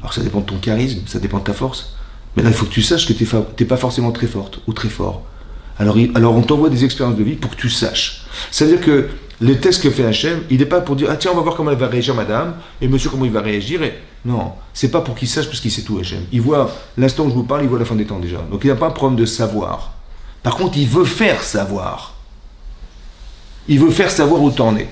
Alors ça dépend de ton charisme, ça dépend de ta force. Mais là, il faut que tu saches que tu n'es pas forcément très forte ou très fort. Alors on t'envoie des expériences de vie pour que tu saches. C'est-à-dire que le test que fait Hachem, il n'est pas pour dire, ah tiens, on va voir comment elle va réagir madame, et monsieur comment il va réagir. Non, c'est pas pour qu'il sache parce qu'il sait tout Hachem. Il voit, l'instant où je vous parle, il voit la fin des temps déjà. Donc il n'a pas un problème de savoir. Par contre, il veut faire savoir. Il veut faire savoir où t'en es.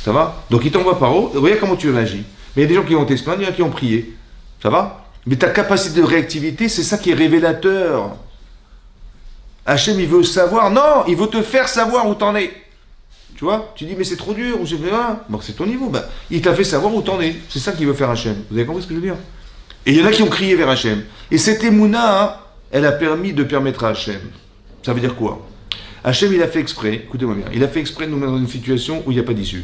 Ça va? Donc il t'envoie par haut, regarde comment tu réagis. Mais il y a des gens qui vont t'explainer, il y en a qui ont prié. Ça va? Mais ta capacité de réactivité, c'est ça qui est révélateur. Hachem, il veut savoir. Non, il veut te faire savoir où t'en es. Tu vois? Tu dis, mais c'est trop dur, ou j'ai fait bon, c'est ton niveau. Bah, il t'a fait savoir où t'en es. C'est ça qu'il veut faire Hachem. Vous avez compris ce que je veux dire? Et il y en a qui ont crié vers Hachem. Et cette émouna, hein, elle a permis de permettre à Hachem. Ça veut dire quoi? Hachem, il a fait exprès, écoutez-moi bien, il a fait exprès de nous mettre dans une situation où il n'y a pas d'issue.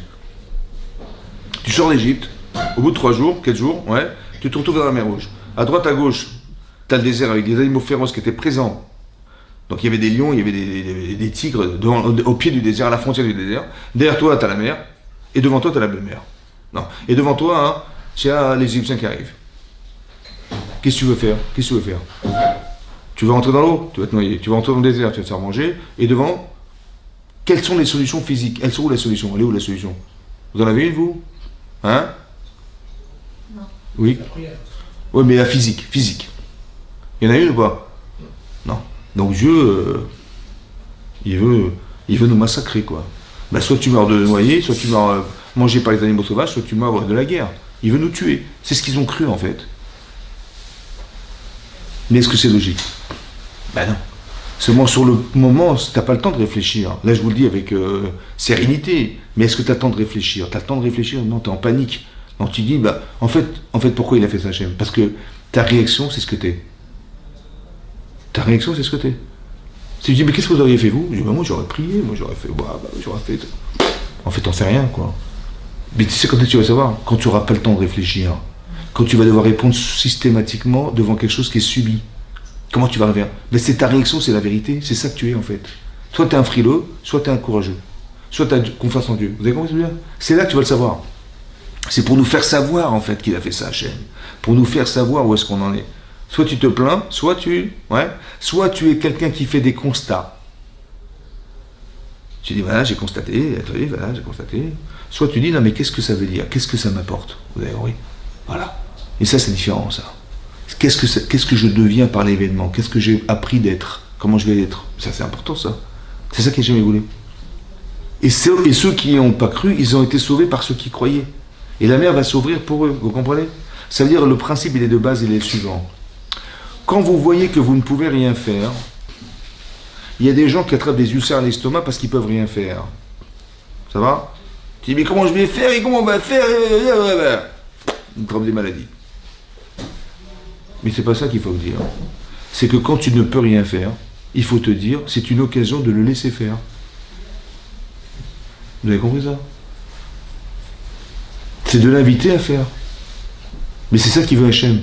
Tu sors d'Égypte, au bout de 3 jours, 4 jours, ouais, tu te retrouves dans la mer Rouge. À droite, à gauche, tu as le désert avec des animaux féroces qui étaient présents. Donc il y avait des lions, il y avait des tigres au pied du désert, à la frontière du désert. Derrière toi, tu as la mer, et devant toi, tu as la belle mer. Non. Et devant toi, hein, tu as les Égyptiens qui arrivent. Qu'est-ce que tu veux faire? Qu'est-ce que tu veux faire? Tu veux rentrer dans l'eau? Tu vas te noyer. Tu vas rentrer dans le désert, tu vas te faire manger. Et devant, quelles sont les solutions physiques? Elles sont où la solution? Elle est où la solution? Vous en avez une, vous? Hein? Non. Oui? Oui, mais la physique, physique. Il y en a une ou pas? Non. Donc Dieu, il veut nous massacrer, quoi. Ben, soit tu meurs de noyer, soit tu meurs mangé par les animaux sauvages, soit tu meurs de la guerre. Il veut nous tuer. C'est ce qu'ils ont cru, en fait. Mais est-ce que c'est logique? Ben non. Seulement sur le moment, tu n'as pas le temps de réfléchir. Là, je vous le dis avec sérénité. Mais est-ce que tu as le temps de réfléchir? Tu as le temps de réfléchir? Non, tu es en panique. Donc tu dis, bah, en fait, pourquoi il a fait ça, Hachem? Parce que ta réaction, c'est ce que tu es. Ta réaction, c'est ce que tu es. Si tu dis, mais qu'est-ce que vous auriez fait, vous? Je dis, bah, moi, j'aurais prié, moi, j'aurais fait, j'aurais fait. En fait, t'en sais rien, quoi. Mais tu sais quand tu vas savoir? Quand tu n'auras pas le temps de réfléchir. Quand tu vas devoir répondre systématiquement devant quelque chose qui est subi. Comment tu vas faire? Mais c'est ta réaction, c'est la vérité. C'est ça que tu es, en fait. Soit tu es un frileux, soit tu es un courageux. Soit tu as confiance en Dieu. Vous avez compris ce que je veux dire? C'est là que tu vas le savoir. C'est pour nous faire savoir, en fait, qu'il a fait ça, Hachem. Pour nous faire savoir où est-ce qu'on en est. Soit tu te plains, soit tu es quelqu'un qui fait des constats. Tu dis, voilà, j'ai constaté, voilà, j'ai constaté. Soit tu dis, non, mais qu'est-ce que ça veut dire? Qu'est-ce que ça m'apporte? Vous avez compris? Voilà. Et ça, c'est différent, ça. Qu'est-ce que je deviens par l'événement? Qu'est-ce que j'ai appris d'être? Comment je vais être? Ça, c'est important, ça. C'est ça qui n'a jamais voulu. Et ceux qui n'ont pas cru, ils ont été sauvés par ceux qui croyaient. Et la mer va s'ouvrir pour eux, vous comprenez? Ça veut dire, le principe, il est de base, il est le suivant. Quand vous voyez que vous ne pouvez rien faire, il y a des gens qui attrapent des ulcères à l'estomac parce qu'ils ne peuvent rien faire. Ça va? Tu dis, mais comment je vais faire et comment on va faire? Ils attrapent des maladies. Mais c'est pas ça qu'il faut dire. C'est que quand tu ne peux rien faire, il faut te dire, c'est une occasion de le laisser faire. Vous avez compris ça? C'est de l'inviter à faire. Mais c'est ça qu'il veut Hachem.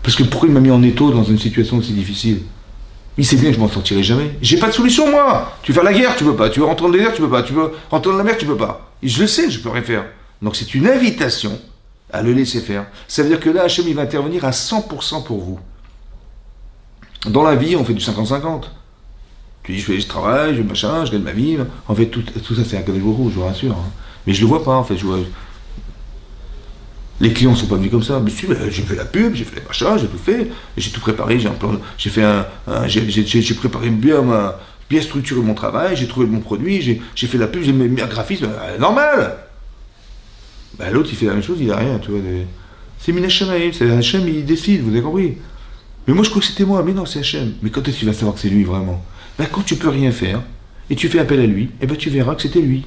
Parce que pourquoi il m'a mis en étau dans une situation aussi difficile? Il sait bien que je m'en sortirai jamais. J'ai pas de solution, moi. Tu veux faire la guerre, tu peux pas. Tu veux rentrer dans le désert, tu peux pas. Tu veux rentrer dans la mer, tu peux pas. Et je le sais, je peux rien faire. Donc c'est une invitation à le laisser faire. Ça veut dire que là, Hachem, il va intervenir à 100% pour vous. Dans la vie, on fait du 50-50. Tu dis, je travaille, je machin, je gagne ma vie. En fait, tout ça, c'est un cadeau de je vous rassure. Hein. Mais je le vois pas, en fait. Les clients ne sont pas venus comme ça. Mais si, j'ai fait la pub, j'ai fait les machins, j'ai tout fait. J'ai tout préparé, j'ai préparé bien structuré mon travail, j'ai trouvé mon produit, j'ai fait la pub, j'ai mis un graphisme, normal. Ben, l'autre, il fait la même chose, il n'a rien, tu vois. C'est Mina Shamaïm, c'est Hachem, il décide, vous avez compris. Mais moi, je crois que c'était moi, mais non, c'est Hachem. Mais quand est-ce que tu vas savoir que c'est lui, vraiment? Ben, quand tu peux rien faire, et tu fais appel à lui, eh ben, tu verras que c'était lui.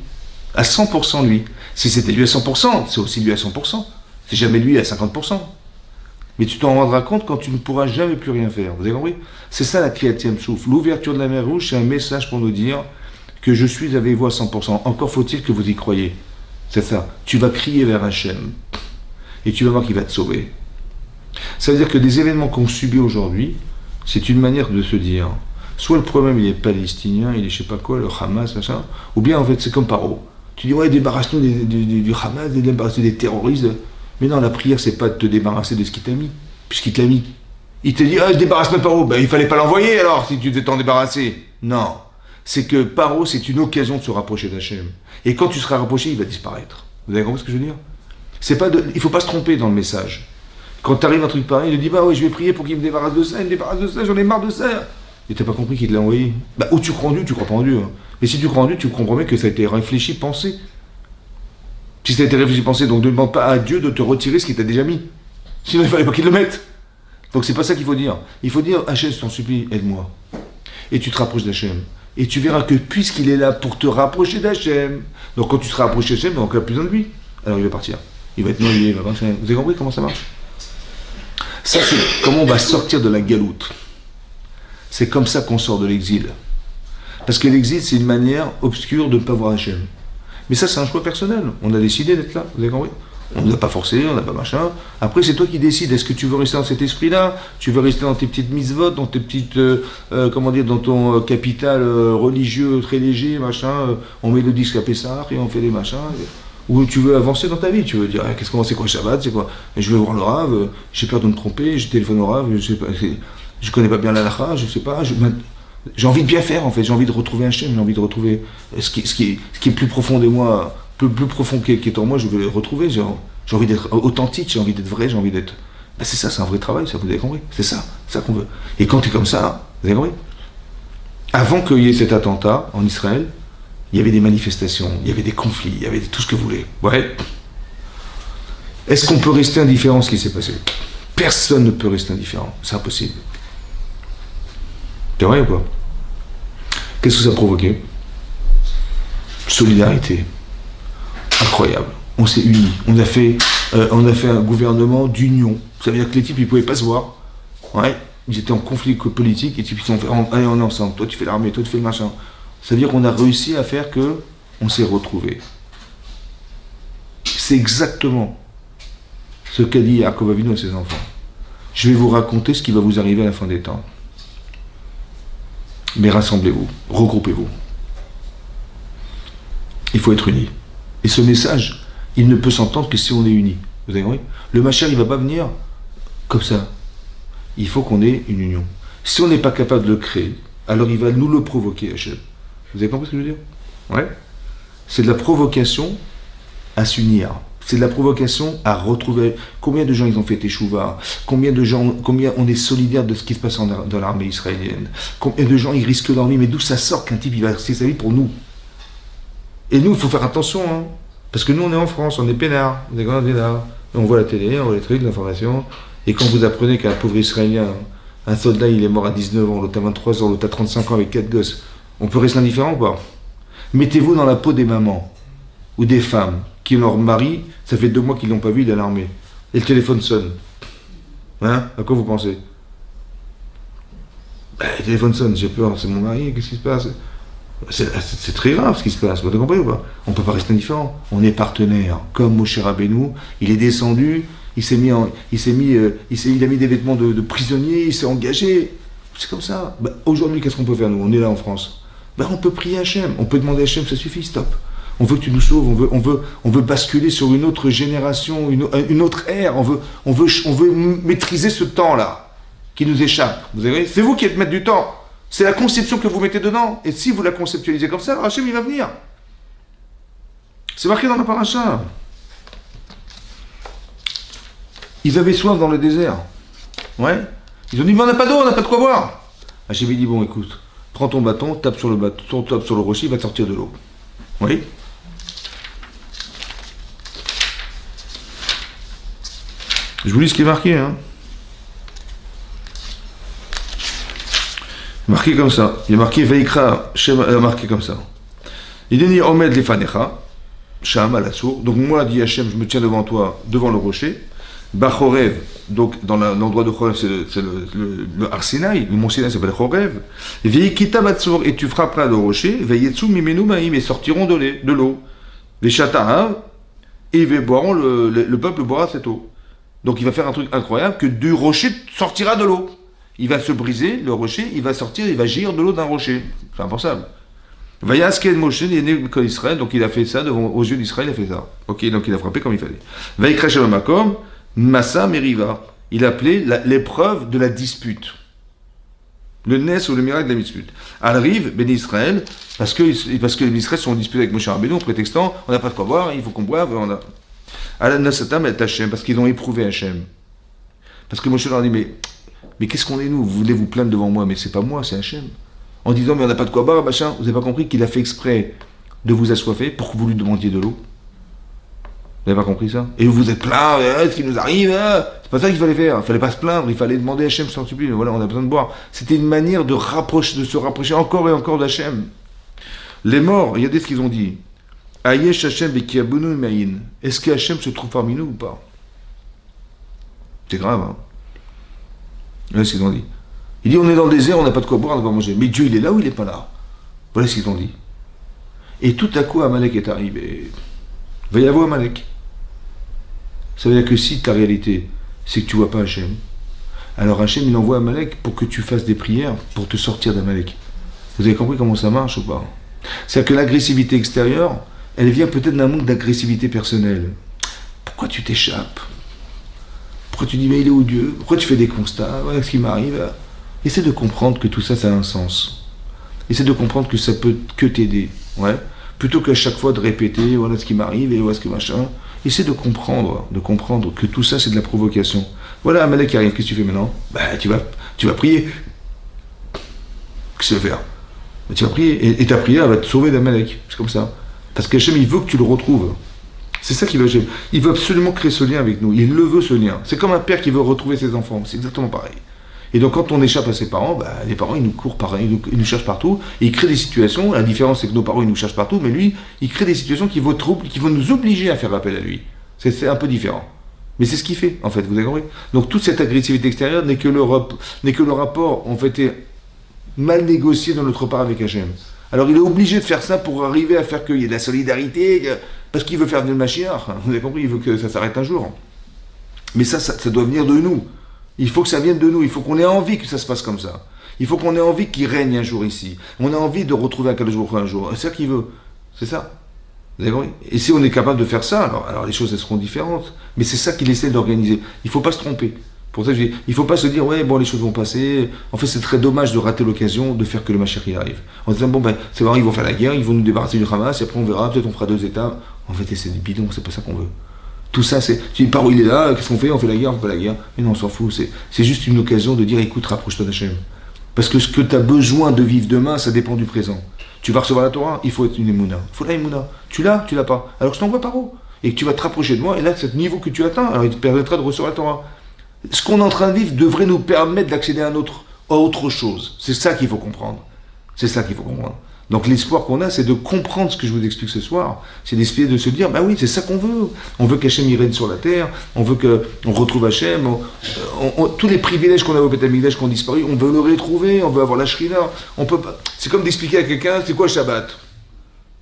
À 100% lui. Si c'était lui à 100%, c'est aussi lui à 100%. C'est jamais lui à 50%. Mais tu t'en rendras compte quand tu ne pourras jamais plus rien faire. Vous avez compris? C'est ça la Kriyat Souf. L'ouverture de la mer Rouge, c'est un message pour nous dire que je suis avec vous à 100%. Encore faut-il que vous y croyez. C'est ça. Tu vas crier vers Hachem. Et tu vas voir qu'il va te sauver. Ça veut dire que des événements qu'on subit aujourd'hui, c'est une manière de se dire, soit le problème il est palestinien, il est je sais pas quoi, le Hamas, machin, ou bien en fait c'est comme Paro. Tu dis, ouais, débarrasse-nous du Hamas, débarrasse-nous des terroristes. Mais non, la prière, c'est pas de te débarrasser de ce qu'il t'a mis, puisqu'il te l'a mis. Il te dit, ah, débarrasse-moi de Paro. Ben, il fallait pas l'envoyer alors, si tu t'en débarrasser. Non. C'est que Paro, c'est une occasion de se rapprocher d'Hachem. Et quand tu seras rapproché, il va disparaître. Vous avez compris ce que je veux dire? Il faut pas se tromper dans le message. Quand tu arrives à un truc pareil, il te dit, bah oui, je vais prier pour qu'il me débarrasse de ça, il me débarrasse de ça, j'en ai marre de ça. Et t'as pas compris qu'il te l'a envoyé. Bah, ou tu crois en Dieu, tu crois pas en Dieu. Hein. Mais si tu crois en Dieu, tu comprends bien que ça a été réfléchi, pensé. Si ça a été réfléchi, pensé, donc ne demande pas à Dieu de te retirer ce qu'il t'a déjà mis. Sinon, il fallait pas qu'il le mette. Donc c'est pas ça qu'il faut dire. Il faut dire, Hachem, je t'en supplie, aide-moi. Et tu te rapproches d'Hachem. Et tu verras que puisqu'il est là pour te rapprocher d'Hachem, donc quand tu seras rapproché d'Hachem, donc il n'y a plus besoin de lui. Alors il va partir. Il va être noyé, il va partir. Vous avez compris comment ça marche? Ça, c'est comment on va sortir de la galoute. C'est comme ça qu'on sort de l'exil. Parce que l'exil, c'est une manière obscure de ne pas voir Hachem. Mais ça, c'est un choix personnel. On a décidé d'être là, vous avez compris? On ne l'a pas forcé, on n'a pas machin. Après, c'est toi qui décides. Est-ce que tu veux rester dans cet esprit-là? Tu veux rester dans tes petites mitzvot, dans tes petites, dans ton capital religieux très léger, machin. On met le disque à Pessah et on fait des machins. Ou tu veux avancer dans ta vie, tu veux dire, ah, c'est quoi le Shabbat, c'est quoi? Et je vais voir le Rav, j'ai peur de me tromper, je téléphone au Rav, je sais pas, je connais pas bien la halakha, je sais pas, j'ai envie de bien faire en fait, j'ai envie de retrouver Hachem, j'ai envie de retrouver ce qui est plus profond de moi, plus profond qui est en moi, je veux le retrouver, j'ai envie d'être authentique, j'ai envie d'être vrai, j'ai envie d'être... Ben c'est ça, c'est un vrai travail, ça, vous avez compris, c'est ça qu'on veut. Et quand tu es comme ça, vous avez compris? Avant qu'il y ait cet attentat en Israël, il y avait des manifestations, il y avait des conflits, il y avait tout ce que vous voulez. Ouais. Est-ce qu'on peut rester indifférent à ce qui s'est passé? Personne ne peut rester indifférent, c'est impossible. C'est vrai ou pas? Qu'est-ce que ça a provoqué? Solidarité. Incroyable. On s'est unis. On a fait un gouvernement d'union. Ça veut dire que les types, ils ne pouvaient pas se voir. Ouais. Ils étaient en conflit politique et les types, ils sont fait, allez, on est ensemble. Toi, tu fais l'armée, toi, tu fais le machin. Ça veut dire qu'on a réussi à faire que on s'est retrouvés. C'est exactement ce qu'a dit Yaakov Avinu à ses enfants. Je vais vous raconter ce qui va vous arriver à la fin des temps. Mais rassemblez-vous, regroupez-vous. Il faut être unis. Et ce message, il ne peut s'entendre que si on est unis. Vous avez compris? Le Mashiach, il ne va pas venir comme ça. Il faut qu'on ait une union. Si on n'est pas capable de le créer, alors il va nous le provoquer, Hachem. Vous avez compris ce que je veux dire? Ouais. C'est de la provocation à s'unir. C'est de la provocation à retrouver. Combien de gens ils ont fait Teshuvah? Combien on est solidaire de ce qui se passe dans l'armée israélienne? Combien de gens ils risquent leur vie? Mais d'où ça sort qu'un type il va risquer sa vie pour nous? Et nous, il faut faire attention, hein, parce que nous on est en France, on est peinards, on est grands peinards. On voit la télé, on voit les trucs, l'information. Et quand vous apprenez qu'un pauvre Israélien, un soldat, il est mort à 19 ans, l'autre à 23 ans, l'autre à 35 ans avec 4 gosses, on peut rester indifférent ou pas? Mettez-vous dans la peau des mamans ou des femmes qui leur mari, ça fait 2 mois qu'ils l'ont pas vu, il est à l'armée. Et le téléphone sonne. Hein? À quoi vous pensez? Ben, le téléphone sonne, j'ai peur, c'est mon mari, qu'est-ce qui se passe? C'est très grave ce qui se passe, vous avez compris ou pas? On ne peut pas rester indifférent. On est partenaire. Comme Moshe Rabbeinu, il est descendu, il a mis des vêtements de prisonnier, il s'est engagé. C'est comme ça. Ben, aujourd'hui, qu'est-ce qu'on peut faire nous? On est là en France. Ben, on peut prier Hachem, on peut demander à Hachem, ça suffit, stop. On veut que tu nous sauves, on veut basculer sur une autre génération, une autre ère, on veut maîtriser ce temps-là qui nous échappe. Vous avez, c'est vous qui êtes maître du temps. C'est la conception que vous mettez dedans. Et si vous la conceptualisez comme ça, Hachem, il va venir. C'est marqué dans la paracha. Ils avaient soif dans le désert. Ouais. Ils ont dit, mais on n'a pas d'eau, on n'a pas de quoi boire. Hachem, il dit, bon, écoute, prends ton bâton, tape sur le rocher, il va te sortir de l'eau. Oui. Je vous lis ce qui est marqué, hein. Marqué comme ça. Il est marqué Veikra, marqué comme ça. Il dit Omed lefanecha, Sham alassour. Donc moi, dit Hachem, je me tiens devant toi, devant le rocher. Bachorev, donc dans l'endroit de Chorev, c'est le Arsinaï, le mont Sinaï s'appelle Chorev. Veikita batsour, et tu frapperas le rocher. Veyetsu mimenu maïm, et sortiront de l'eau. Les chataha, et le peuple boira cette eau. Donc il va faire un truc incroyable, que du rocher sortira de l'eau. Il va se briser, le rocher, il va sortir, il va jaillir de l'eau d'un rocher. C'est impensable. Vayasken Moshe, il est né comme Israël, donc il a fait ça aux yeux d'Israël, il a fait ça. Ok, donc il a frappé comme il fallait. Vaikresh Makom, Massa Meriva. Il a appelé l'épreuve de la dispute. Le Nes ou le miracle de la dispute. Al-Riv, Ben Israël, parce que les Israël sont disputés avec Moshe Rabbeinu en prétextant, on n'a pas de quoi boire, il faut qu'on boive, on a. Al-Nasatam et Hachem, parce qu'ils ont éprouvé Hachem. Parce que Moshe leur a dit, mais qu'est-ce qu'on est nous? Vous voulez vous plaindre devant moi, mais c'est pas moi, c'est Hachem. En disant, mais on n'a pas de quoi boire, machin. Vous n'avez pas compris qu'il a fait exprès de vous assoiffer pour que vous lui demandiez de l'eau? Vous n'avez pas compris ça? Et vous vous êtes plaint, ce qui nous arrive, c'est pas ça qu'il fallait faire. Il fallait pas se plaindre, il fallait demander à Hachem sans supplie. Voilà, on a besoin de boire. C'était une manière de se rapprocher encore et encore d'Hachem. Les morts, regardez ce qu'ils ont dit. Ayesh Hachem bekiabunu maïn. Est-ce que Hachem se trouve parmi nous ou pas? C'est grave, hein? Voilà ce qu'ils ont dit. Il dit, on est dans le désert, on n'a pas de quoi boire, on n'a pas manger. Mais Dieu, il est là ou il n'est pas là? Voilà ce qu'ils ont dit. Et tout à coup, Amalek est arrivé. Il va y avoir Amalek. Ça veut dire que si ta réalité, c'est que tu ne vois pas Hachem, alors Hachem, il envoie Amalek pour que tu fasses des prières pour te sortir d'Amalek. Vous avez compris comment ça marche ou pas? C'est-à-dire que l'agressivité extérieure, elle vient peut-être d'un manque d'agressivité personnelle. Pourquoi tu t'échappes? Pourquoi tu dis, mais il est où Dieu? Pourquoi tu fais des constats? Voilà ce qui m'arrive. Essaie de comprendre que tout ça, ça a un sens. Essaie de comprendre que ça peut que t'aider. Ouais. Plutôt qu'à chaque fois de répéter, voilà ce qui m'arrive et voilà ce que machin. Essaie de comprendre que tout ça, c'est de la provocation. Voilà, Amalek qui arrive, qu'est-ce que tu fais maintenant? Bah, tu vas prier. Qu'est-ce que tu vas faire? Bah, tu vas prier. Et ta prière, elle va te sauver d'Amalek. C'est comme ça. Parce qu'Hachem, il veut que tu le retrouves. C'est ça qu'il veut, Hachem. Il veut absolument créer ce lien avec nous. Il le veut, ce lien. C'est comme un père qui veut retrouver ses enfants. C'est exactement pareil. Et donc, quand on échappe à ses parents, bah, les parents, ils nous courent pareil, ils nous cherchent partout. Et ils créent des situations. La différence, c'est que nos parents, ils nous cherchent partout. Mais lui, il crée des situations qui vont nous obliger à faire appel à lui. C'est un peu différent. Mais c'est ce qu'il fait, en fait. Vous avez compris? Donc, toute cette agressivité extérieure n'est que le rapport, en fait, est mal négocié dans notre part avec Hachem. Alors, il est obligé de faire ça pour arriver à faire qu'il y ait de la solidarité, parce qu'il veut faire venir le Mashiach. Vous avez compris? Il veut que ça s'arrête un jour. Mais ça doit venir de nous. Il faut que ça vienne de nous. Il faut qu'on ait envie que ça se passe comme ça. Il faut qu'on ait envie qu'il règne un jour ici. On a envie de retrouver un jour. C'est ça qu'il veut. C'est ça. Vous avez compris? Et si on est capable de faire ça, alors les choses elles seront différentes. Mais c'est ça qu'il essaie d'organiser. Il ne faut pas se tromper. Pour ça, il ne faut pas se dire, ouais, bon, les choses vont passer. En fait, c'est très dommage de rater l'occasion de faire que le Mashiach il arrive. En disant, bon, ben, c'est vrai, ils vont faire la guerre, ils vont nous débarrasser du Hamas, et après on verra, peut-être on fera 2 étapes. En fait, c'est du bidon, c'est pas ça qu'on veut. Tout ça, c'est. Tu dis, par où il est là, qu'est-ce qu'on fait? On fait la guerre, on fait pas la guerre. Mais non, on s'en fout. C'est juste une occasion de dire, écoute, rapproche-toi d'Hachem. Parce que ce que tu as besoin de vivre demain, ça dépend du présent. Tu vas recevoir la Torah, il faut être une émouna. Il faut la émouna. Tu l'as pas. Alors je t'envoie par où? Et que tu vas te rapprocher de moi, et là, c'est ce niveau que tu atteins, alors il te permettra de recevoir la Torah. Ce qu'on est en train de vivre devrait nous permettre d'accéder à autre chose. C'est ça qu'il faut comprendre. C'est ça qu'il faut comprendre. Donc l'espoir qu'on a, c'est de comprendre ce que je vous explique ce soir. C'est d'essayer de se dire, bah oui, c'est ça qu'on veut. On veut qu'Hachem y règne sur la terre. On veut qu'on retrouve Hachem. Tous les privilèges qu'on a au Beth Amikdash qui ont disparu, on veut le retrouver. On veut avoir la Shrina. On peut pas. C'est comme d'expliquer à quelqu'un, c'est quoi le Shabbat?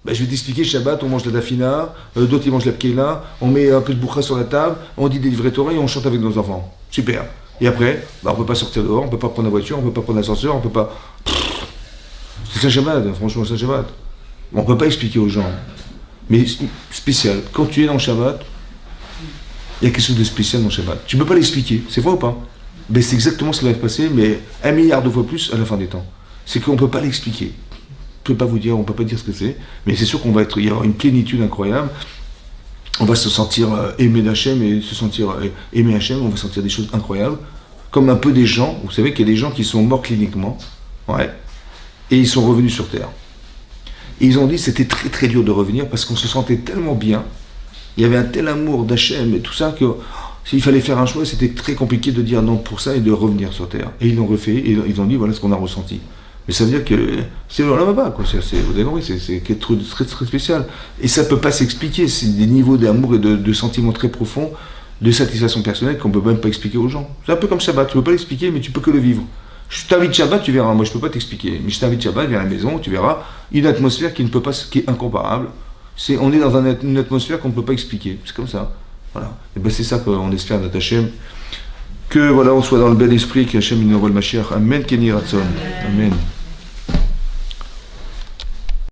Ben, je vais t'expliquer, Shabbat, on mange de la dafina, d'autres ils mangent de la pkeila, on met un peu de boucha sur la table, on dit des livrets Torah et on chante avec nos enfants. Super. Et après, ben, on peut pas sortir dehors, on peut pas prendre la voiture, on peut pas prendre l'ascenseur, on peut pas... C'est ça Shabbat, franchement, c'est Shabbat. On peut pas expliquer aux gens. Mais spécial, quand tu es dans le Shabbat, il y a quelque chose de spécial dans le Shabbat. Tu peux pas l'expliquer, c'est vrai ou pas? Ben, c'est exactement ce qui va se passer, mais 1 milliard de fois plus à la fin des temps. C'est qu'on peut pas l'expliquer. Je ne peux pas vous dire, on ne peut pas dire ce que c'est, mais c'est sûr il y aura une plénitude incroyable. On va se sentir aimé d'Hachem et se sentir aimé Hachem, on va sentir des choses incroyables. Comme un peu des gens, vous savez qu'il y a des gens qui sont morts cliniquement, ouais, et ils sont revenus sur Terre. Et ils ont dit que c'était très très dur de revenir parce qu'on se sentait tellement bien, il y avait un tel amour d'Hachem et tout ça que s'il fallait faire un choix, c'était très compliqué de dire non pour ça et de revenir sur Terre. Et ils l'ont refait et ils ont dit voilà ce qu'on a ressenti. Mais ça veut dire que c'est le là-bas, quoi. Vous avez compris, c'est quelque chose de très, très spécial. Et ça ne peut pas s'expliquer. C'est des niveaux d'amour et de sentiments très profonds, de satisfaction personnelle qu'on ne peut même pas expliquer aux gens. C'est un peu comme Shabbat. Tu ne peux pas l'expliquer, mais tu peux que le vivre. Je t'invite Shabbat, tu verras. Moi, je ne peux pas t'expliquer. Mais je t'invite Shabbat, viens à la maison, tu verras une atmosphère qui est incomparable. On est dans une atmosphère qu'on ne peut pas expliquer. C'est comme ça. Voilà. Et ben c'est ça qu'on espère d'être Hachem. Que voilà, on soit dans le bel esprit, qu'Hachem nous envoie le Mashiach. Amen, Kenny Ratson. Amen.